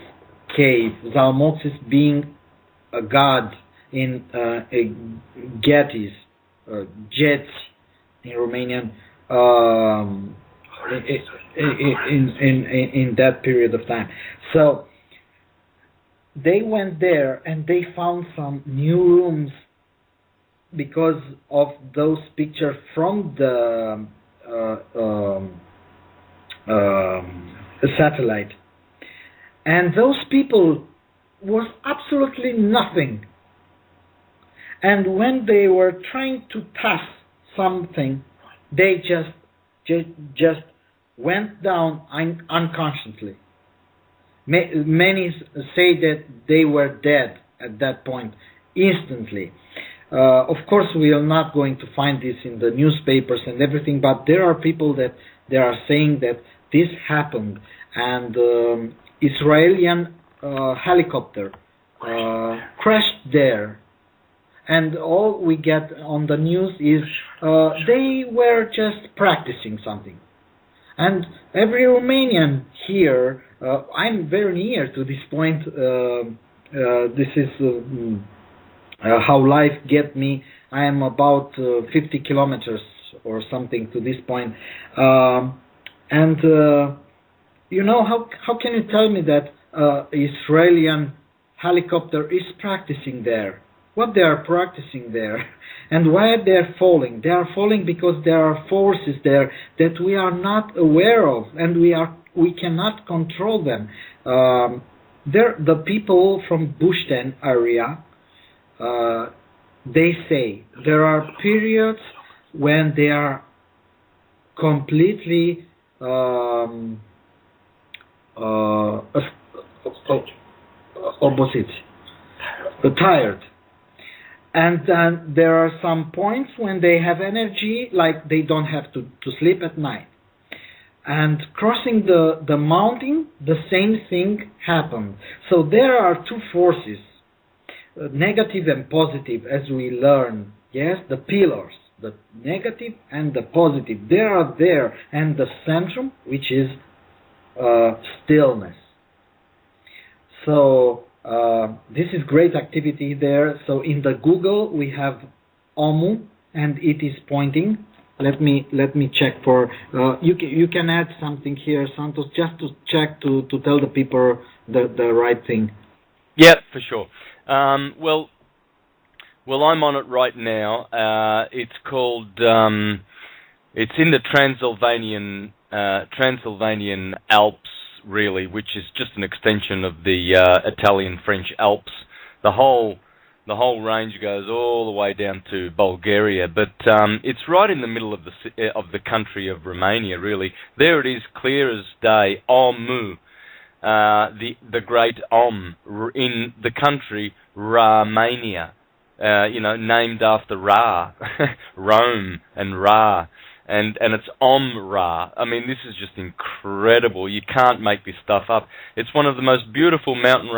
cave. Zalmoxis being a god in Getis, Jets in Romanian, in that period of time. So they went there and they found some new rooms because of those pictures from the satellite. And those people was absolutely nothing. And when they were trying to pass something, they just went down unconsciously. Many say that they were dead at that point, instantly. Of course, we are not going to find this in the newspapers and everything, but there are people that they are saying that this happened, and Israeli helicopter crashed there. And all we get on the news is they were just practicing something. And every Romanian here, I'm very near to this point. This is how life get me. I am about 50 kilometers or something to this point. And you know, how can you tell me that Israeli helicopter is practicing there? What they are practicing there, and why they are falling? They are falling because there are forces there that we are not aware of, and we cannot control them. The people from Bushten area, they say there are periods when they are completely opposite, tired. And then there are some points when they have energy, like they don't have to sleep at night. And crossing the mountain, the same thing happened. So there are two forces, negative and positive, as we learn. Yes, the pillars, the negative and the positive, they are there. And the centrum, which is stillness. So this is great activity there. So in the Google we have Omu, and it is pointing. Let me check for. You can add something here, Santos, just to check to tell the people the right thing. Yeah, for sure. Well, I'm on it right now. It's called. It's in the Transylvanian Alps, really, which is just an extension of the Italian-French Alps. The whole range goes all the way down to Bulgaria, but it's right in the middle of the country of Romania, really. There it is, clear as day, Omu, the great Om, in the country Romania, named after Ra, Rome and Ra. And it's Om-Ra. I mean, this is just incredible. You can't make this stuff up. It's one of the most beautiful mountain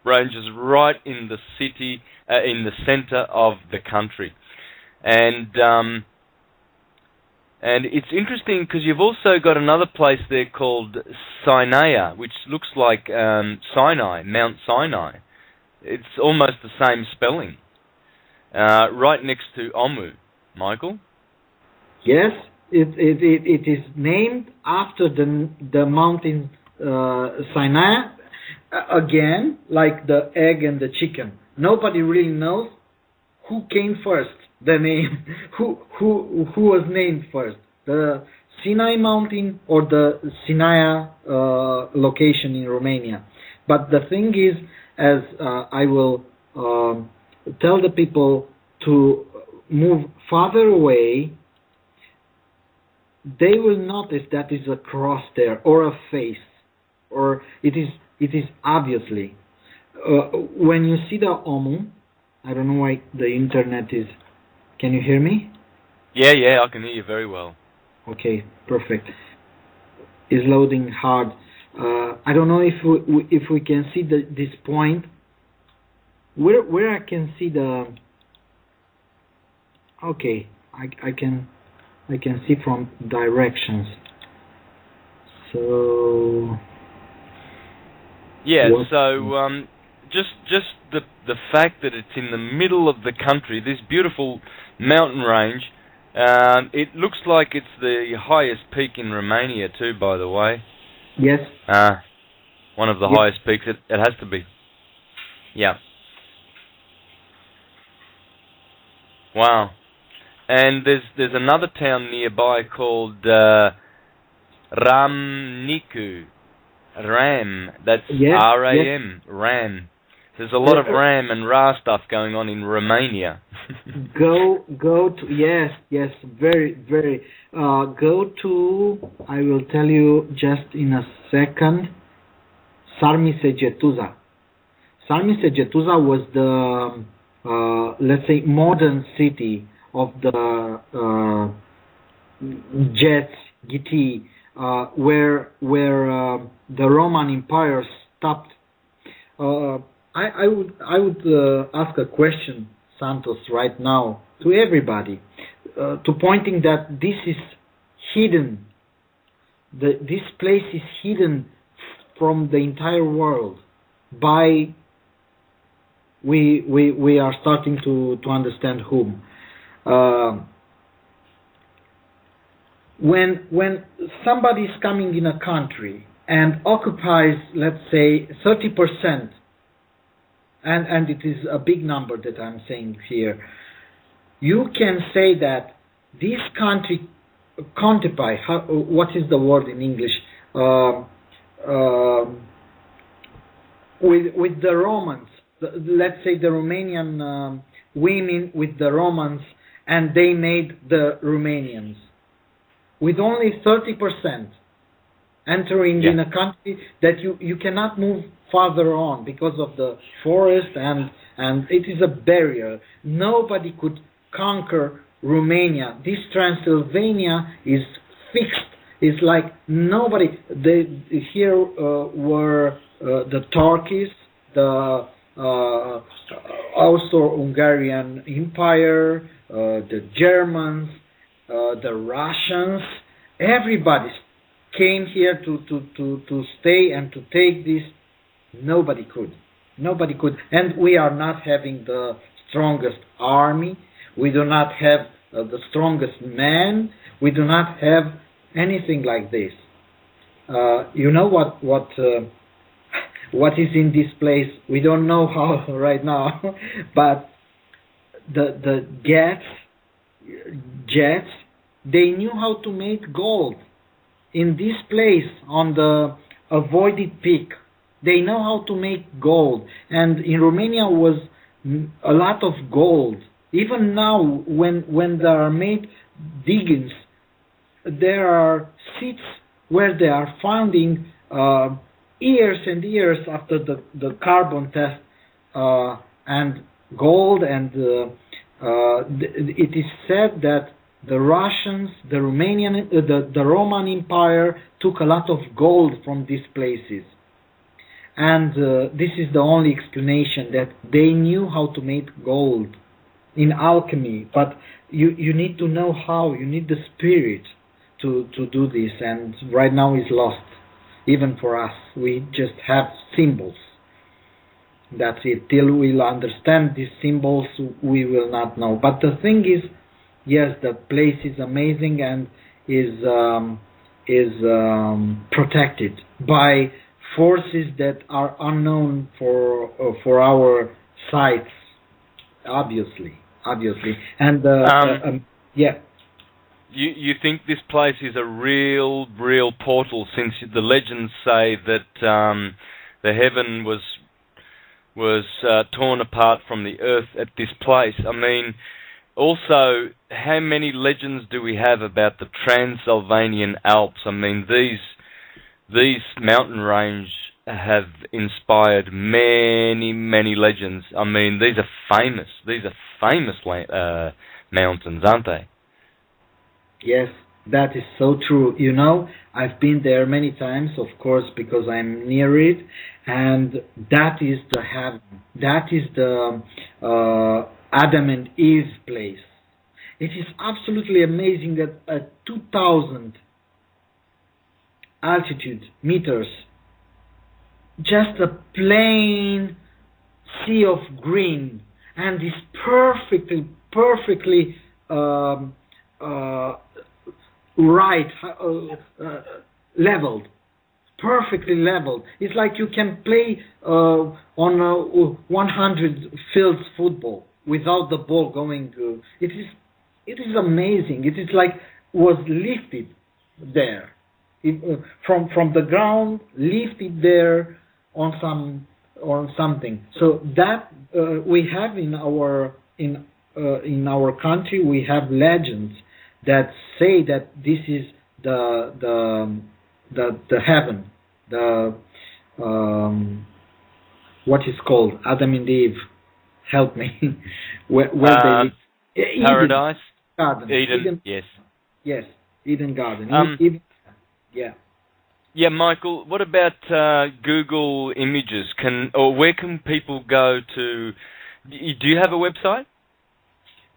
ranges right in the city, in the center of the country. And it's interesting because you've also got another place there called Sinai, which looks like Sinai, Mount Sinai. It's almost the same spelling. Right next to Omu. Michael? Yes, it is named after the mountain Sinai. Again, like the egg and the chicken. Nobody really knows who came first. The name, who was named first, the Sinai mountain or the Sinai location in Romania. But the thing is, as I will tell the people to move farther away, they will notice that is a cross there, or a face, or it is obviously. When you see the Omu, I don't know why the internet is. Can you hear me? Yeah, I can hear you very well. Okay, perfect. It's loading hard. I don't know if we can see this point. Where I can see the. Okay, I can see from directions. So. Yeah. So just the fact that it's in the middle of the country, this beautiful mountain range. It looks like it's the highest peak in Romania too, by the way. Yes. One of the highest peaks. It has to be. Yeah. Wow. And there's another town nearby called Ramnicu. Ram. That's R-A-M. Ram. There's a lot of Ram and Ra stuff going on in Romania. Go to, yes, very, very. Go to, I will tell you just in a second, Sarmisegetuza. Sarmisegetuza was the, let's say, modern city of the Geti, where the Roman Empire stopped. I would ask a question, Santos, right now to everybody, to pointing that this is hidden. This place is hidden from the entire world. By we are starting to understand whom. When somebody is coming in a country and occupies, let's say, 30%. And it is a big number that I'm saying here. You can say that this country occupy, what is the word in English? With the Romans, let's say the Romanian women with the Romans, and they made the Romanians. With only 30% entering in a country that you cannot move farther on because of the forest, and it is a barrier. Nobody could conquer Romania. This Transylvania is fixed. It's like nobody. Here were the Turkish, the Austro-Hungarian Empire, the Germans, the Russians. Everybody came here to stay and to take this. Nobody could, and we are not having the strongest army. We do not have the strongest men. We do not have anything like this. You know what is in this place? We don't know how right now, but the Jets, they knew how to make gold in this place on the avoided peak. They know how to make gold, and in Romania was a lot of gold. Even now, when there are made diggings, there are seats where they are finding years and years after the carbon test and gold, and it is said that the Russians, the Romanian, the Roman Empire took a lot of gold from these places. And this is the only explanation, that they knew how to make gold in alchemy. But you need to know how. You need the spirit to do this. And right now is lost, even for us. We just have symbols. That's it. Till we'll understand these symbols, we will not know. But the thing is, yes, the place is amazing and is protected by forces that are unknown for our sights, obviously, and yeah. You think this place is a real portal, since the legends say that the heaven was torn apart from the earth at this place. I mean, also, how many legends do we have about the Transylvanian Alps? I mean, these mountain range have inspired many legends. I mean, these are famous. These are famous mountains, aren't they? Yes, that is so true. You know, I've been there many times, of course, because I'm near it, and that is the heaven. That is the Adam and Eve place. It is absolutely amazing that at 2,000 altitude meters, just a plain sea of green, and is perfectly right, leveled, perfectly leveled. It's like you can play on 100 fields football without the ball going. It is amazing. It is like was lifted there. From the ground, lifted there on some or something. So that we have in our country, we have legends that say that this is the heaven, the what is called Adam and Eve. Help me. where they paradise. Eden. Yes. Yes. Eden Garden. Yeah. Yeah, Michael. What about Google Images? Where can people go to? Do you have a website?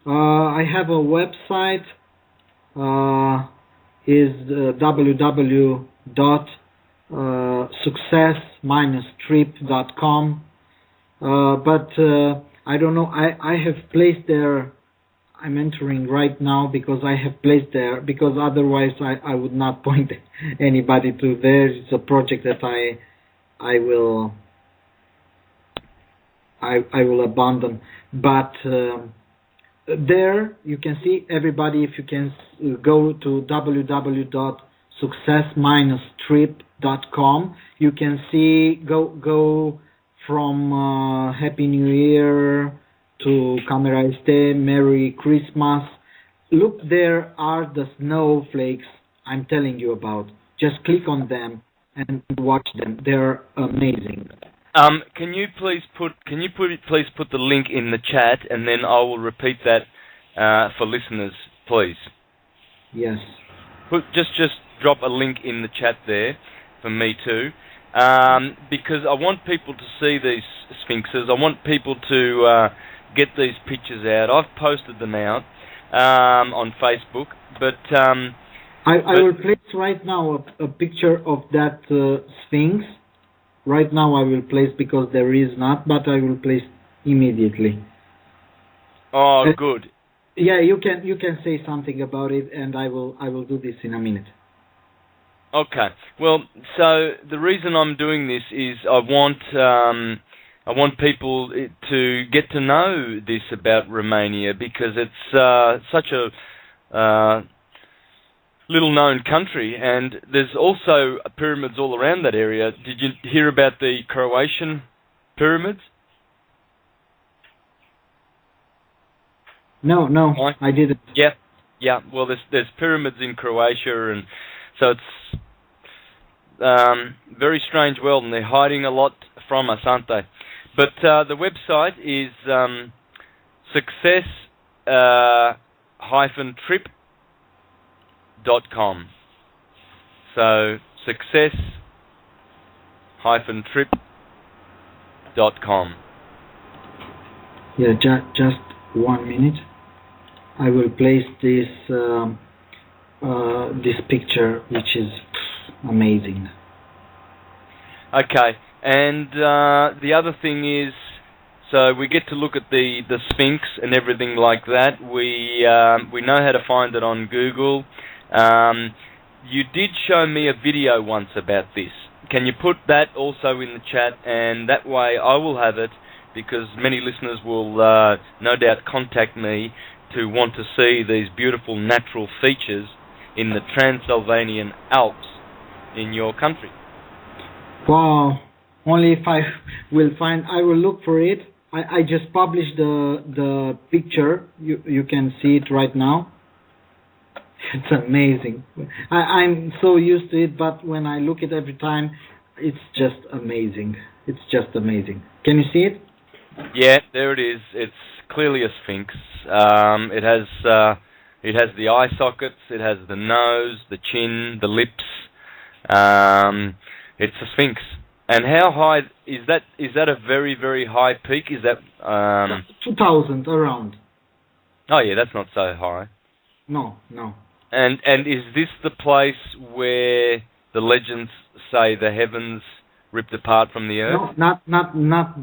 I have a website. Is www.success-trip.com. But I don't know. I have placed there. I'm entering right now because I have placed there, because otherwise I would not point anybody to there. It's a project that I will abandon. But there you can see everybody. If you can go to www.success-trip.com, you can see go from Happy New Year to Camera Este, Merry Christmas. Look, there are the snowflakes I'm telling you about. Just click on them and watch them. They're amazing. Can you please put the link in the chat, and then I will repeat that for listeners, please. Yes. Just drop a link in the chat there for me too, because I want people to see these sphinxes. I want people to get these pictures out. I've posted them out on Facebook, but I will place right now a picture of that sphinx. Right now I will place, because there is not, but I will place immediately. Oh, good. Yeah, you can say something about it, and I will do this in a minute. Okay. Well, so the reason I'm doing this is I want people to get to know this about Romania, because it's such a little-known country, and there's also pyramids all around that area. Did you hear about the Croatian pyramids? No, I didn't. Yeah. Well, there's pyramids in Croatia, and so it's very strange world, and they're hiding a lot from us, aren't they? But the website is success-trip.com. So success-trip.com. Yeah, just 1 minute. I will place this this picture, which is amazing. Okay, and the other thing is, so we get to look at the Sphinx and everything like that. We know how to find it on Google. You did show me a video once about this. Can you put that also in the chat, and that way I will have it, because many listeners will no doubt contact me to want to see these beautiful natural features in the Transylvanian Alps in your country. Wow. Only if I will find, I will look for it. I just published the picture. You can see it right now. It's amazing. I'm so used to it, but when I look at it every time, it's just amazing. It's just amazing. Can you see it? Yeah, there it is. It's clearly a sphinx. It has the eye sockets. It has the nose, the chin, the lips. It's a sphinx. And how high is that? Is that a very, very high peak? Is that 2,000 around? Oh yeah, that's not so high. No. And is this the place where the legends say the heavens ripped apart from the earth? No, not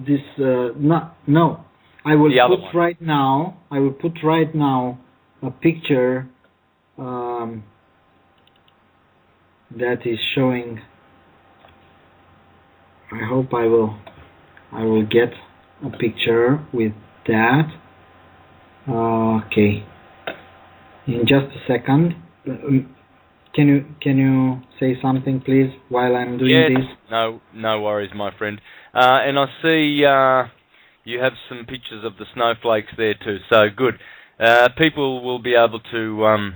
this. No. I will put right now. I will put right now a picture that is showing. I hope I will get a picture with that. Okay. In just a second. Can you say something, please, while I'm doing this? No worries, my friend. And I see you have some pictures of the snowflakes there too. So good. People will be able to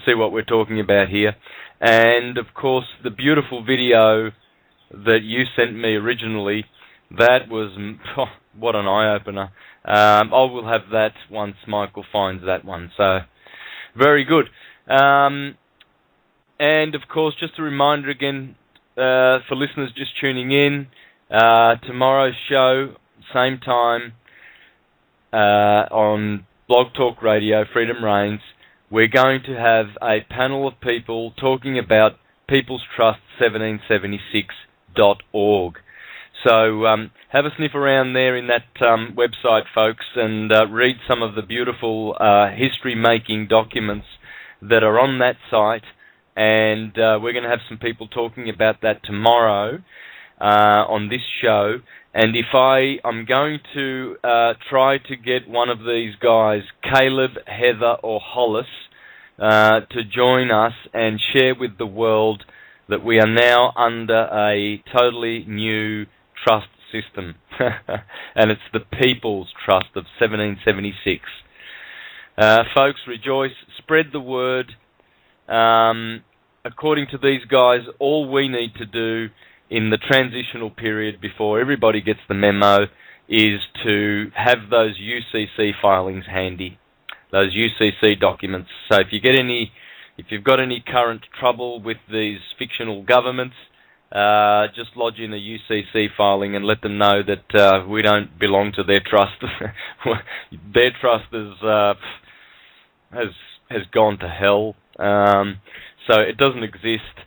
see what we're talking about here. And of course, the beautiful video that you sent me originally, that was what an eye opener. I will have that once Michael finds that one. So very good. And of course, just a reminder again for listeners just tuning in, tomorrow's show, same time, on Blog Talk Radio, Freedom Reigns, we're going to have a panel of people talking about peoplestrust1776.org. So have a sniff around there in that website, folks, and read some of the beautiful history-making documents that are on that site. And we're going to have some people talking about that tomorrow on this show. And if I'm going to try to get one of these guys, Caleb, Heather, or Hollis, to join us and share with the world that we are now under a totally new trust system. And it's the People's Trust of 1776. Folks, rejoice, spread the word. According to these guys, all we need to do in the transitional period before everybody gets the memo is to have those UCC filings handy, those UCC documents. So if you've got any current trouble with these fictional governments, just lodge in a UCC filing and let them know that we don't belong to their trust. Their trust has gone to hell. So it doesn't exist,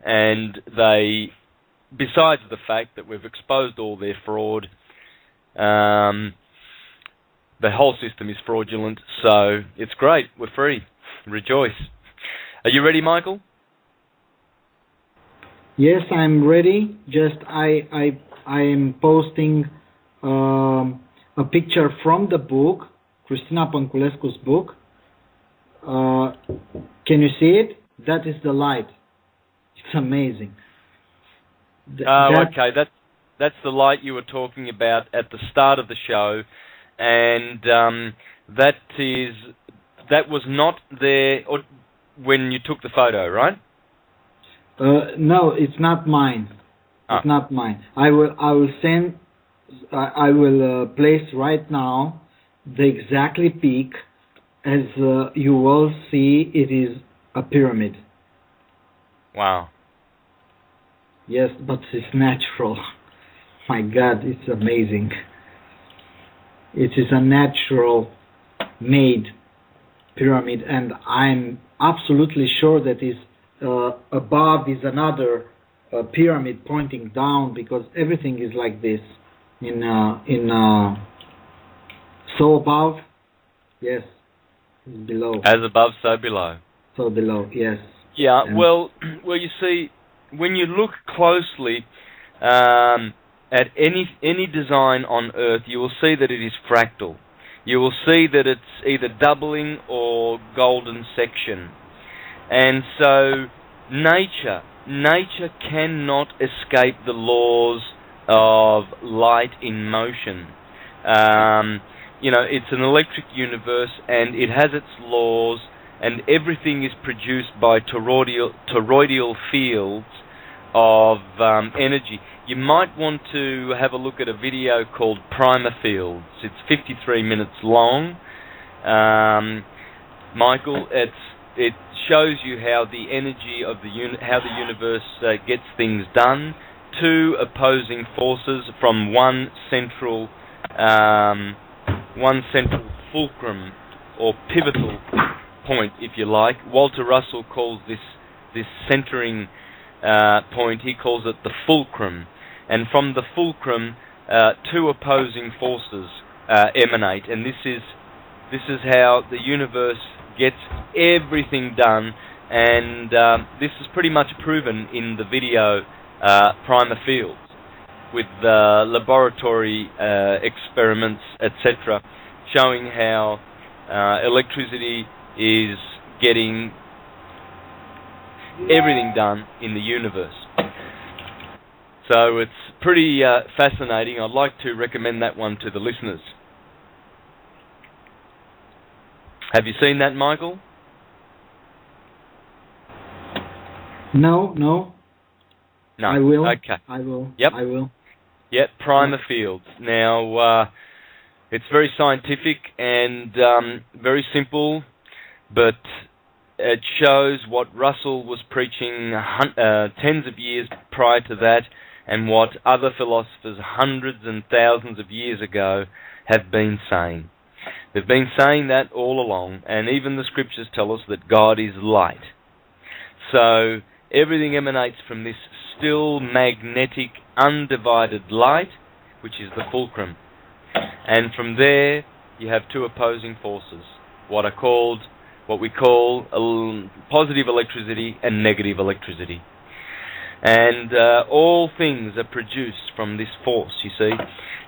and they, besides the fact that we've exposed all their fraud, the whole system is fraudulent, so it's great, we're free, rejoice. Are you ready, Michael? Yes, I'm ready. Just I am posting a picture from the book, Cristina Pănculescu's book. Can you see it? That is the light. It's amazing. Okay, that's the light you were talking about at the start of the show, and that was not there when you took the photo, right? No, it's not mine. It's not mine. I will place right now the exactly peak. As you will see, it is a pyramid. Wow. Yes, but it's natural. My God, it's amazing. It is a natural made pyramid, and I'm absolutely sure that is above is another pyramid pointing down, because everything is like this. So above, yes. Below. As above, so below. So below, yes. Yeah, well, you see, when you look closely at any design on Earth, you will see that it is fractal. You will see that it's either doubling or golden section. And so nature cannot escape the laws of light in motion. It's an electric universe, and it has its laws, and everything is produced by toroidal fields of energy. You might want to have a look at a video called Primer Fields. It's 53 minutes long. Michael, it shows you how the energy of how the universe gets things done. Two opposing forces from one central fulcrum or pivotal point, if you like. Walter Russell calls this centering point, he calls it the fulcrum. And from the fulcrum, two opposing forces emanate, and this is how the universe gets everything done. And this is pretty much proven in the video Primer Fields, with laboratory experiments, etc., showing how electricity is getting everything done in the universe. So it's pretty fascinating. I'd like to recommend that one to the listeners. Have you seen that, Michael? No. No. I will. Okay. I will. Yep. I will. Yep, primer fields. Now, it's very scientific and very simple, but it shows what Russell was preaching tens of years prior to that, and what other philosophers hundreds and thousands of years ago have been saying. They've been saying that all along, and even the scriptures tell us that God is light. So everything emanates from this still magnetic, undivided light, which is the fulcrum. And from there, you have two opposing forces, what we call positive electricity and negative electricity. And all things are produced from this force, you see.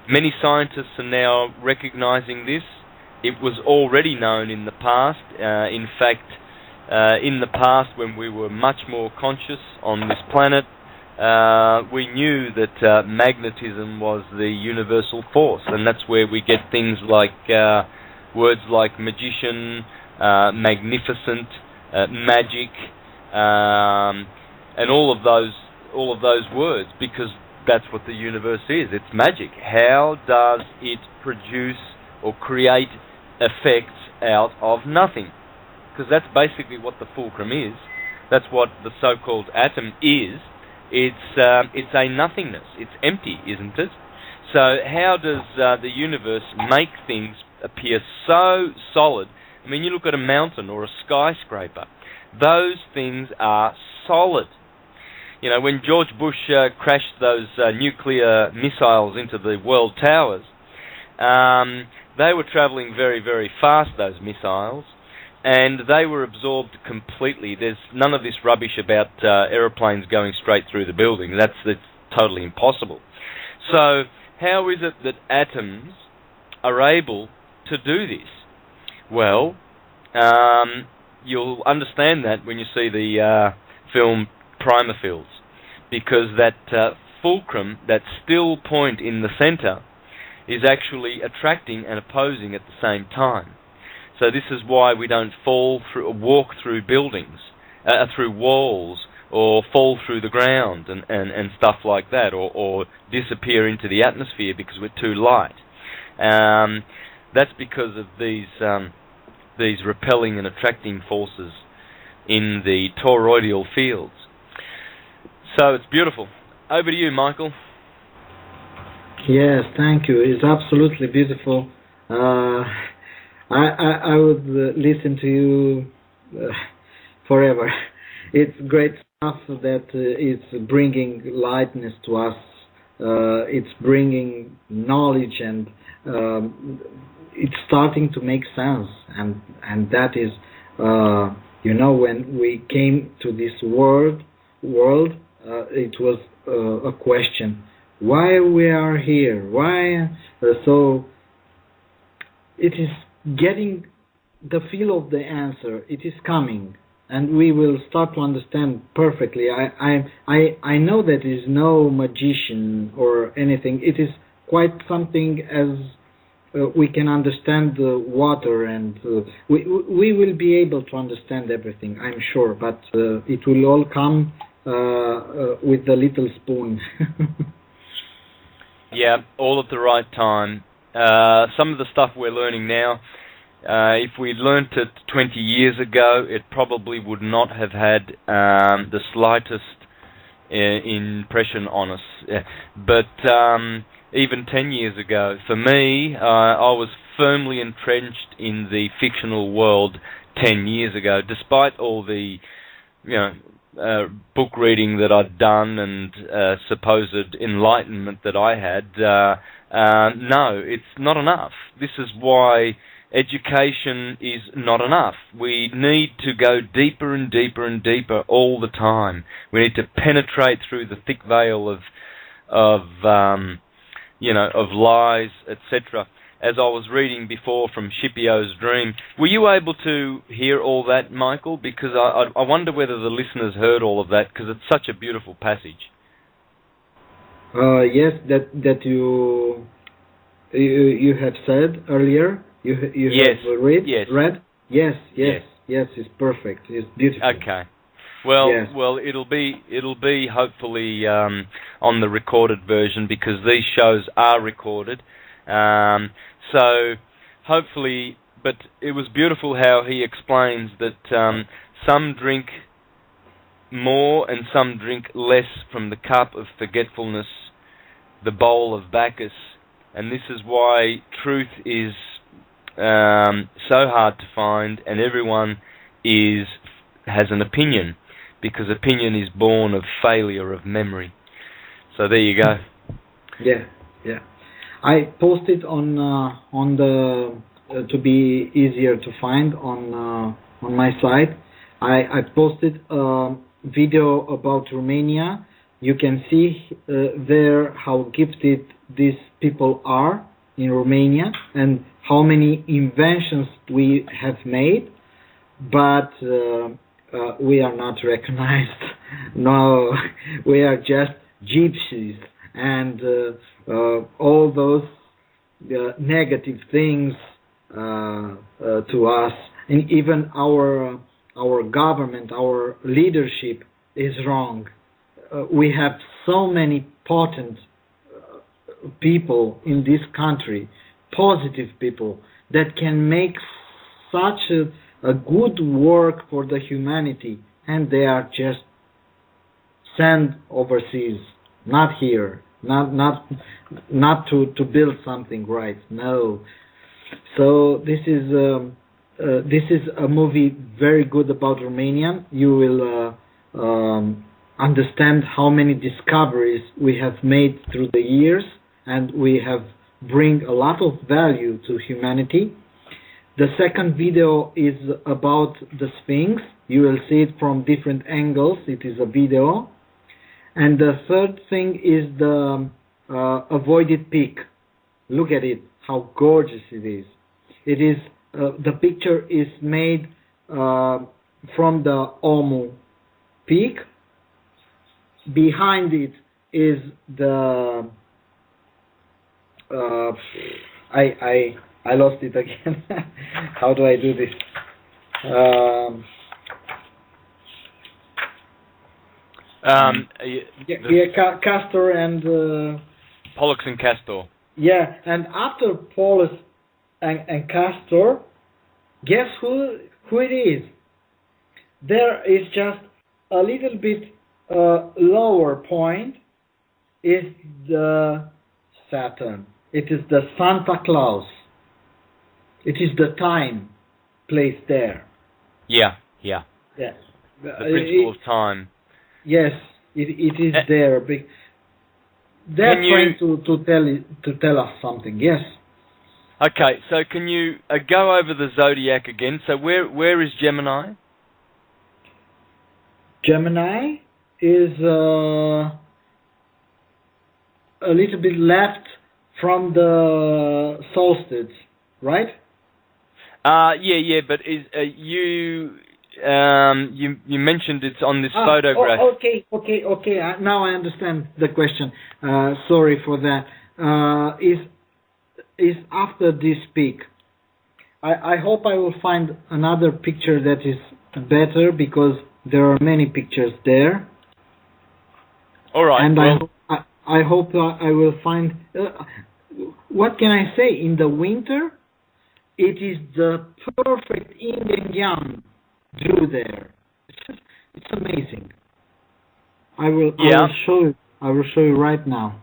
Many scientists are now recognizing this. It was already known in the past. In fact, in the past, when we were much more conscious on this planet, we knew that magnetism was the universal force, and that's where we get things like words like magician, magnificent, magic, and all of those words, because that's what the universe is. It's magic. How does it produce or create effects out of nothing? Because that's basically what the fulcrum is. That's what the so-called atom is. It's a nothingness. It's empty, isn't it? So how does the universe make things appear so solid? I mean, you look at a mountain or a skyscraper. Those things are solid. You know, when George Bush crashed those nuclear missiles into the World Towers, they were travelling very, very fast, those missiles, and they were absorbed completely. There's none of this rubbish about aeroplanes going straight through the building. That's totally impossible. So how is it that atoms are able to do this? Well, you'll understand that when you see the film Primer Fields, because that fulcrum, that still point in the center, is actually attracting and opposing at the same time. So this is why we don't walk through buildings, through walls, or fall through the ground and stuff like that, or disappear into the atmosphere because we're too light. That's because of these repelling and attracting forces in the toroidal fields. So it's beautiful. Over to you, Michael. Yes, thank you. It's absolutely beautiful. I would listen to you forever. It's great stuff that it's bringing lightness to us. It's bringing knowledge, and it's starting to make sense. And that is, when we came to this world, it was a question: why we are here? Why? So it is getting the feel of the answer. It is coming, and we will start to understand perfectly. I know that there is no magician or anything. It is quite something as we can understand the water, and we will be able to understand everything, I'm sure, but it will all come with the little spoon. Yeah, all at the right time. Some of the stuff we're learning now, if we'd learnt it 20 years ago, it probably would not have had the slightest impression on us. But even 10 years ago, for me, I was firmly entrenched in the fictional world 10 years ago, despite all the, book reading that I'd done and supposed enlightenment that I had. No, it's not enough. This is why education is not enough. We need to go deeper and deeper and deeper all the time. We need to penetrate through the thick veil of lies, etc. as I was reading before from Scipio's dream. Were you able to hear all that, Michael? Because I wonder whether the listeners heard all of that, because it's such a beautiful passage. Yes, that you have said earlier. You Yes. have read. Yes. Yes. It's perfect. It's beautiful. Okay. Well, Yes. well, it'll be hopefully on the recorded version, because these shows are recorded. So hopefully, but it was beautiful how he explains that some drink more and some drink less from the cup of forgetfulness, the bowl of Bacchus, and this is why truth is so hard to find, and everyone has an opinion, because opinion is born of failure of memory. So there you go. Yeah. I posted on the to be easier to find on my site. I posted a video about Romania. You can see there how gifted these people are in Romania and how many inventions we have made, but we are not recognized. No, we are just gypsies, and all those negative things to us, and even our government, our leadership is wrong. We have so many potent people in this country, positive people, that can make such a good work for the humanity, and they are just sent overseas, not here, not to build something right. No. So this is a movie very good about Romania. You will understand how many discoveries we have made through the years, and we have bring a lot of value to humanity. The second video is about the Sphinx. You will see it from different angles. It is a video. And the third thing is the avoided peak. Look at it, how gorgeous it is. It is the picture is made from the Omu peak. Behind it is the I lost it again. How do I do this? Castor and Pollux and Castor. Yeah, and after Pollux and Castor, guess who it is? There is just a little bit lower point is the Saturn. It is the Santa Claus. It is the time placed there. Yeah. Yes. The principle of time. Yes, it is there. They're trying to tell us something. Yes. Okay, so can you go over the zodiac again? So where is Gemini? Gemini is a little bit left from the solstice, right? Yeah, but is you mentioned it's on this photograph. Okay. Now I understand the question. Sorry for that. Is after this peak. I hope I will find another picture that is better, because there are many pictures there. All right. And I hope I will find. What can I say? In the winter, it is the perfect yin and yang drew there. It's amazing. I will show you right now.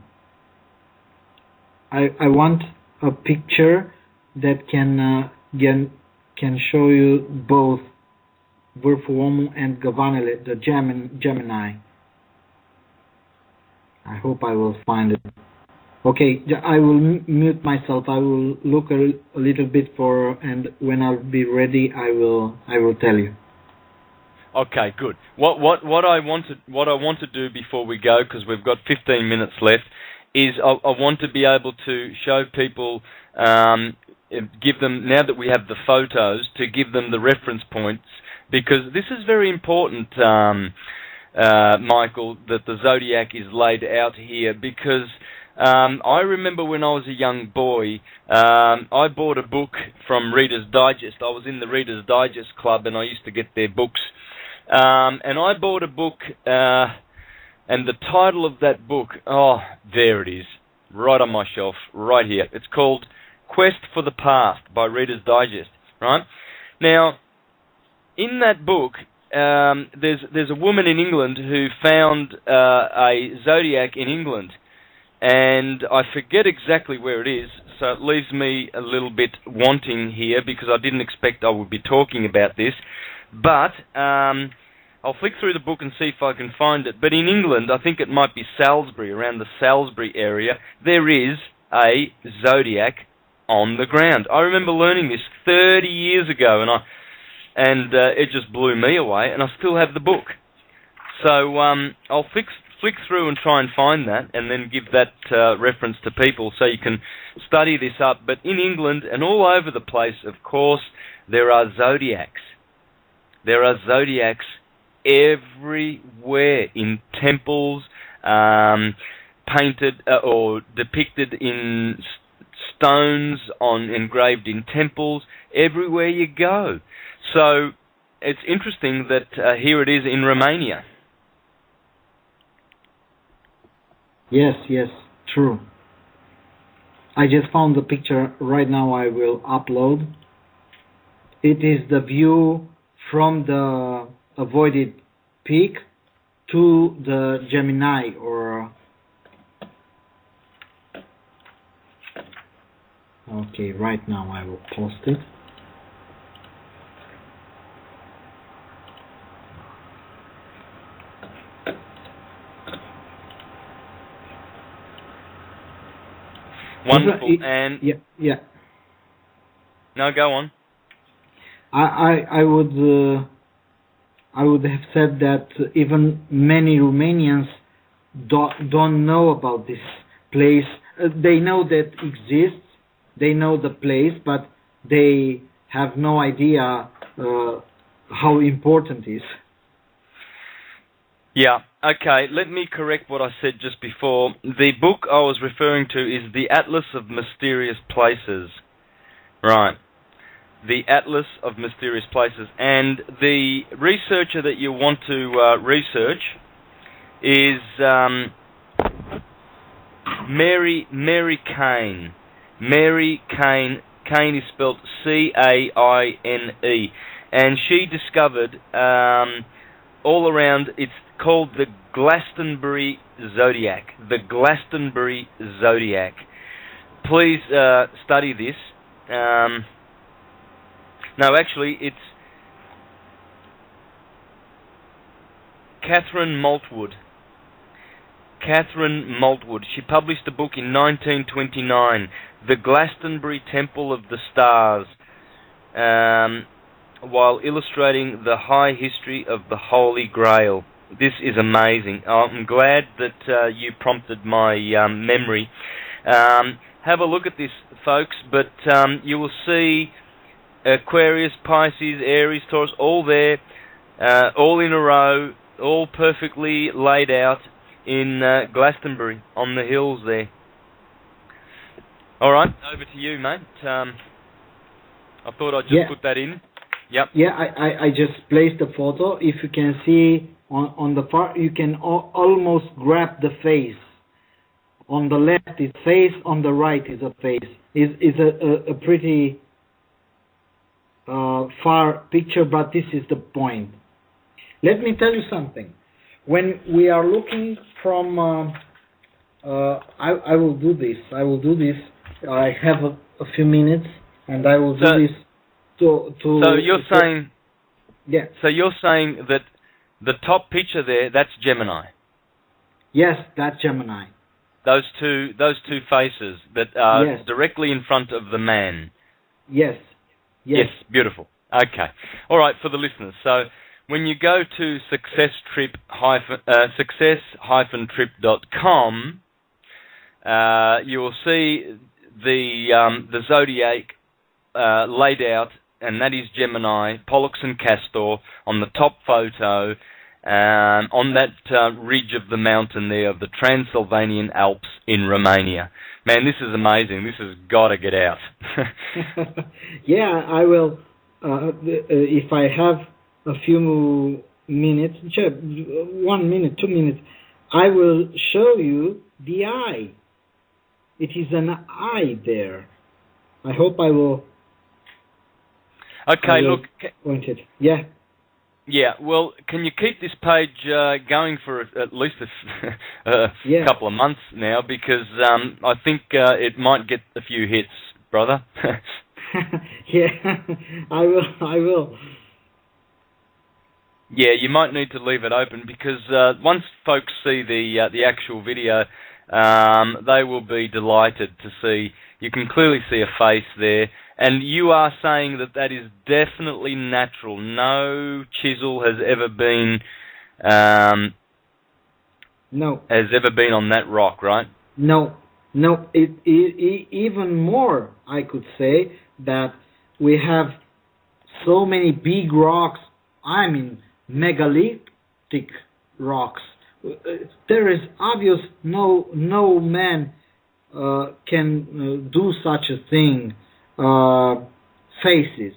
I want a picture that can show you both Vârful and Gavanele, the Gemini. I hope I will find it. Okay, I will mute myself. I will look a little bit and when I'll be ready, I will tell you. Okay, good. What I want to do before we go, because we've got 15 minutes left, is I want to be able to show people, give them, now that we have the photos, to give them the reference points, because this is very important, Michael, that the zodiac is laid out here, because I remember when I was a young boy, I bought a book from Reader's Digest. I was in the Reader's Digest Club, and I used to get their books. And I bought a book, and the title of that book, oh, there it is, right on my shelf, right here. It's called Quest for the Past by Reader's Digest, right? Now, in that book, there's a woman in England who found a zodiac in England, and I forget exactly where it is, so it leaves me a little bit wanting here, because I didn't expect I would be talking about this, but I'll flick through the book and see if I can find it. But in England, I think it might be Salisbury, around the Salisbury area, there is a zodiac on the ground. I remember learning this 30 years ago, and it just blew me away, and I still have the book. So I'll flick through and try and find that, and then give that reference to people so you can study this up. But in England and all over the place, of course, there are zodiacs. There are zodiacs everywhere, in temples, painted or depicted in stones, engraved in temples, everywhere you go. So it's interesting that here it is in Romania. Yes, true. I just found the picture right now. I will upload. It is the view from the avoided peak to the Gemini, or okay, right now I will post it. Wonderful. And yeah. No, go on. I would have said that even many Romanians don't know about this place. They know that it exists, they know the place, but they have no idea how important it is. Yeah, okay, let me correct what I said just before. The book I was referring to is The Atlas of Mysterious Places. Right. The Atlas of Mysterious Places. And the researcher that you want to research is Mary Cain. Mary Cain. Cain is spelled C-A-I-N-E. And she discovered all around, it's called the Glastonbury Zodiac. The Glastonbury Zodiac. Please study this. No, actually, it's Catherine Maltwood. Catherine Maltwood. She published a book in 1929, The Glastonbury Temple of the Stars, while illustrating the high history of the Holy Grail. This is amazing. I'm glad that you prompted my memory. Have a look at this, folks, but you will see Aquarius, Pisces, Aries, Taurus, all there, all in a row, all perfectly laid out in Glastonbury, on the hills there. All right, over to you, mate. I thought I'd just put that in. Yep. Yeah, I just placed the photo. If you can see on the far, you can almost grab the face. On the left is face, on the right is a face. Is a pretty far picture, but this is the point. Let me tell you something. When we are looking from, I will do this. I have a few minutes, and I will do this. So you're saying, yeah. So you're saying that the top picture there, that's Gemini. Yes, that's Gemini. Those two faces that are directly in front of the man. Yes. Yes, beautiful. Okay. All right, for the listeners. So when you go to success-trip.com, you will see the zodiac laid out, and that is Gemini, Pollux and Castor on the top photo, on that ridge of the mountain there of the Transylvanian Alps in Romania. Man, this is amazing. This has got to get out. Yeah, I will. If I have a few minutes, 1 minute, 2 minutes, I will show you the eye. It is an eye there. I hope I will. Okay, look. Point it. Yeah. Yeah, well, can you keep this page going for at least a couple of months now? Because I think it might get a few hits, brother. Yeah, I will. Yeah, you might need to leave it open because once folks see the actual video, they will be delighted to see. You can clearly see a face there. And you are saying that is definitely natural. No chisel has ever been on that rock, right? No. Even more, I could say that we have so many big rocks. I mean, megalithic rocks. There is obvious no man can do such a thing. Faces,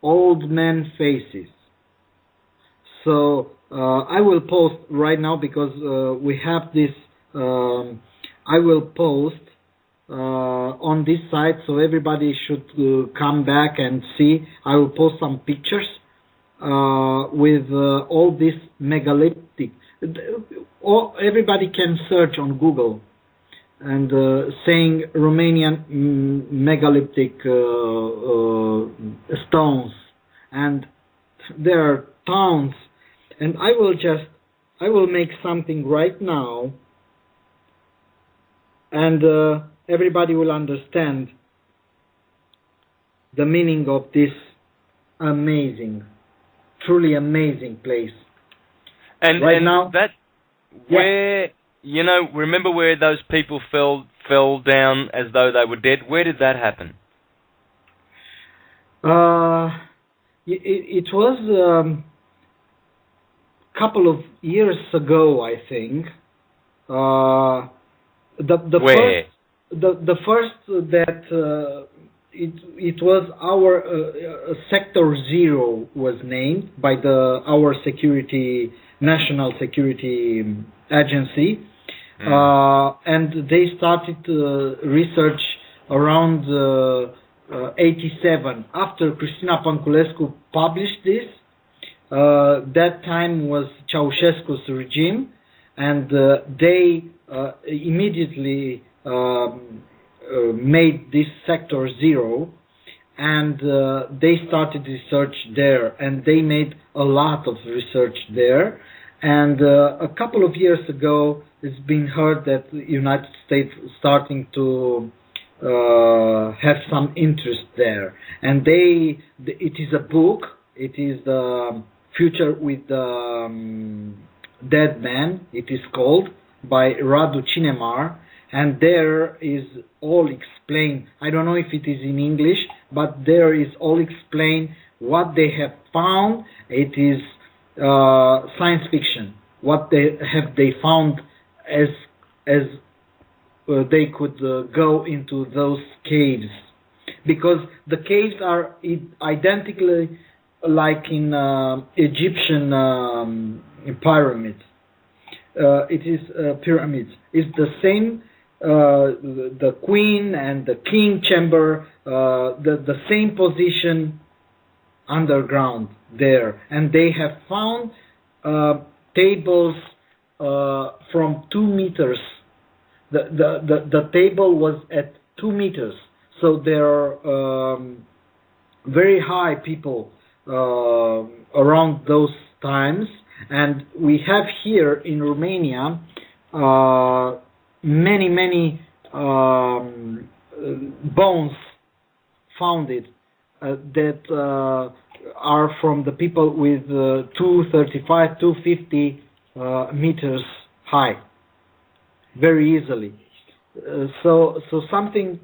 old man faces. So I will post right now because we have this. I will post on this site, so everybody should come back and see. I will post some pictures with all this megalithic. Everybody can search on Google and saying Romanian megalithic stones, and there are towns, and I will make something right now, and everybody will understand the meaning of this amazing, truly amazing place. And right and now, that where. You know, remember where those people fell down as though they were dead? Where did that happen? It was a couple of years ago, I think. Where? The first that it was our Sector 0 was named by our national security agency. And they started research around 87 after Cristina Panculescu published this. That time was Ceausescu's regime, and they immediately made this Sector 0, and they started research there, and they made a lot of research there. And a couple of years ago, it's been heard that the United States is starting to have some interest there. And it is a book. It is the Future with the Dead Man. It is called, by Radu Cinemar. And there is all explained. I don't know if it is in English, but there is all explained what they have found. It is science fiction. What they found as they could go into those caves, because the caves are identically like in Egyptian pyramids. It is pyramids. It's the same. The queen and the king chamber, the same position underground there, and they have found tables from 2 meters. The table was at 2 meters, so there are very high people around those times, and we have here in Romania many bones founded that are from the people with 235, 250 meters high, very easily. So something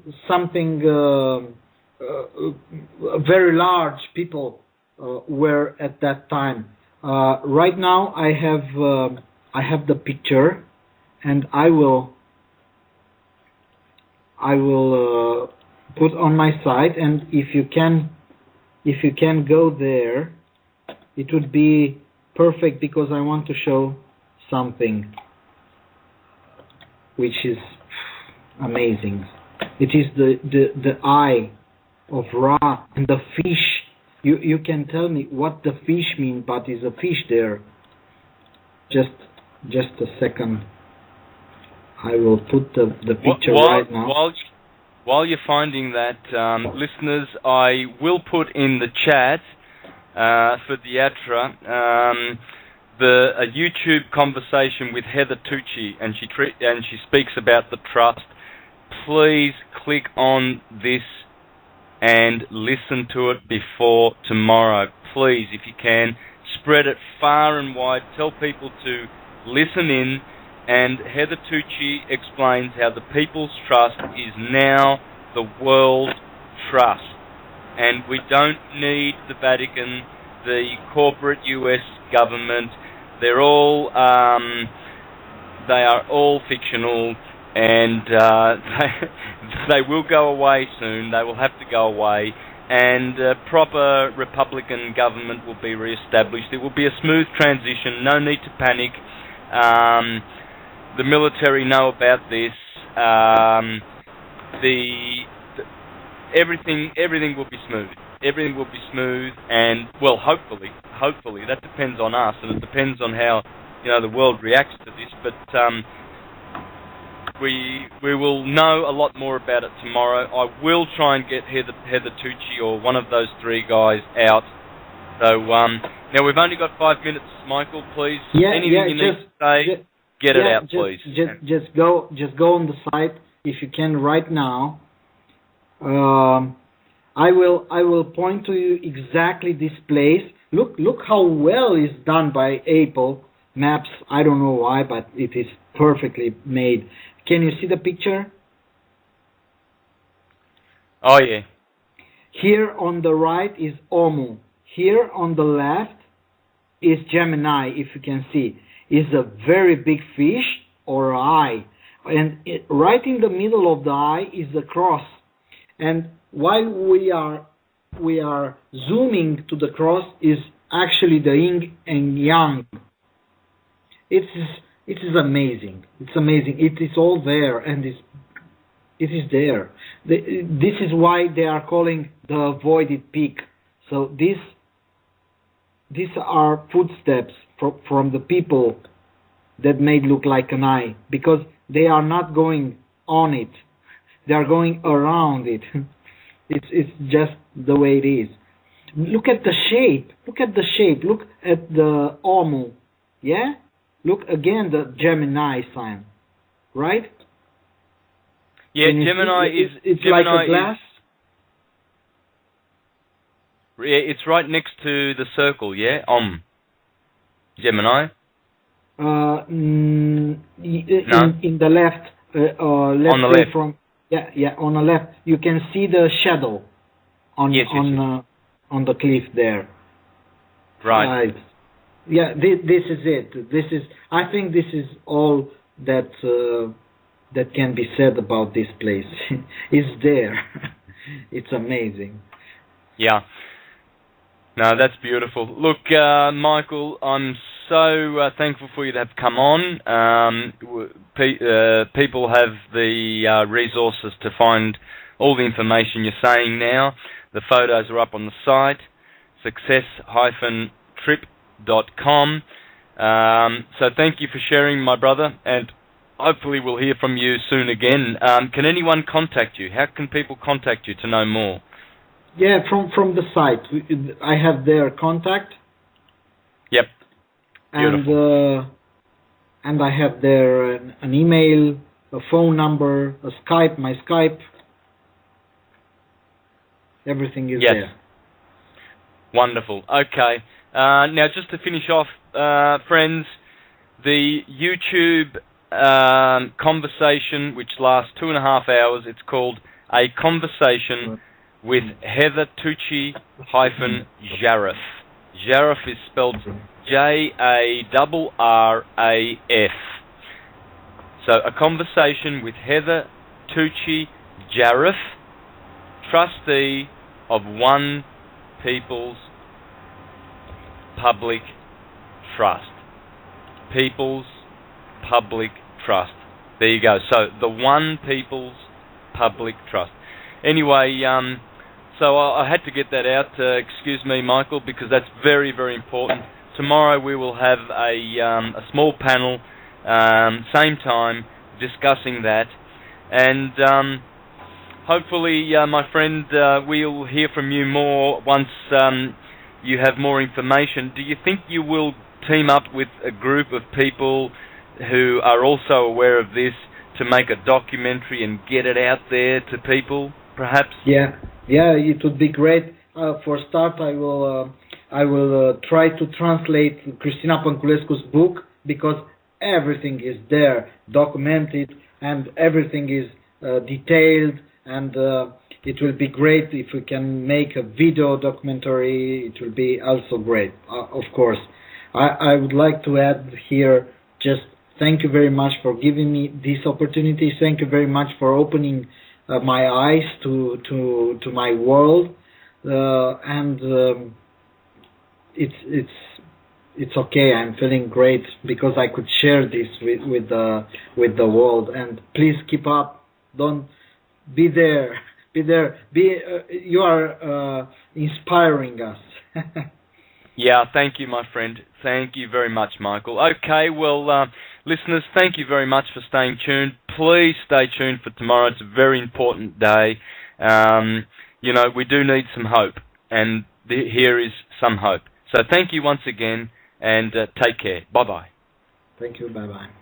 very large people were at that time. Right now I have the picture, and I will put on my site, and if you can go there, it would be perfect, because I want to show something which is amazing. It is the eye of Ra and the fish. You can tell me what the fish mean, but is a fish there? Just a second. I will put the picture right now. While you're finding that, listeners, I will put in the chat for Diatra a YouTube conversation with Heather Tucci, and she speaks about the trust. Please click on this and listen to it before tomorrow. Please, if you can, spread it far and wide. Tell people to listen in. And Heather Tucci explains how the People's Trust is now the world trust. And we don't need the Vatican, the corporate US government. They're all, they are all fictional, and they will go away soon. They will have to go away. And proper Republican government will be re-established. It will be a smooth transition. No need to panic. The military know about this. Everything will be smooth. Everything will be smooth, and well, hopefully, that depends on us, and it depends on how the world reacts to this. But we will know a lot more about it tomorrow. I will try and get Heather Tucci or one of those three guys out. So now we've only got 5 minutes, Michael. Please, anything you need to say. Get it out, please. Just go on the site if you can right now. I will point to you exactly this place. Look how well it's done by Apple Maps. I don't know why, but it is perfectly made. Can you see the picture? Oh yeah. Here on the right is Omu. Here on the left is Gemini. If you can see. Is a very big fish or eye, and right in the middle of the eye is the cross. And while we are zooming to the cross, is actually the yin and yang. It is amazing. It's amazing. It is all there, and it is there. This is why they are calling the avoided peak. So these are footsteps from the people that made look like an eye, because they are not going on it, they are going around it. It's just the way it is. Look at the shape. Look at the Omu. Yeah. Look again, the Gemini sign, right? Yeah, Gemini is. It's Gemini like a glass. Yeah, it's right next to the circle. Yeah, Gemini. In the left. On the left. On the left, you can see the shadow on the cliff there. Right. Yeah, this is it. I think this is all that can be said about this place. It's there. It's amazing. Yeah. No, that's beautiful. Look, Michael, I'm so thankful for you to have come on. People have the resources to find all the information you're saying now. The photos are up on the site, success-trip.com. So thank you for sharing, my brother, and hopefully we'll hear from you soon again. Can anyone contact you? How can people contact you to know more? Yeah, from the site. I have their contact. Yep. Beautiful. And I have their an email, a phone number, a Skype, my Skype. Everything is there. Wonderful. Okay. Now, just to finish off, friends, the YouTube conversation which lasts 2.5 hours. It's called A Conversation with Heather Tucci Jarraf. Jarraf is spelled Jarraf. So, A Conversation with Heather Tucci Jarraf, trustee of One People's Public Trust. People's Public Trust. There you go. So, the One People's Public Trust. Anyway, so I had to get that out. Excuse me, Michael, because that's very, very important. Tomorrow we will have a small panel, same time, discussing that. And hopefully, my friend, we'll hear from you more once you have more information. Do you think you will team up with a group of people who are also aware of this to make a documentary and get it out there to people, perhaps? Yeah, it would be great. For start, I will try to translate Cristina Panculescu's book, because everything is there, documented, and everything is detailed, and it will be great if we can make a video documentary. It will be also great, of course. I would like to add here, just thank you very much for giving me this opportunity. Thank you very much for opening my eyes to my world, and it's okay. I'm feeling great because I could share this with the world. And please keep up. Don't be there. You are inspiring us. Yeah, thank you, my friend. Thank you very much, Michael. Okay, well, listeners, thank you very much for staying tuned. Please stay tuned for tomorrow. It's a very important day. We do need some hope, and here is some hope. So thank you once again, and take care. Bye-bye. Thank you. Bye-bye.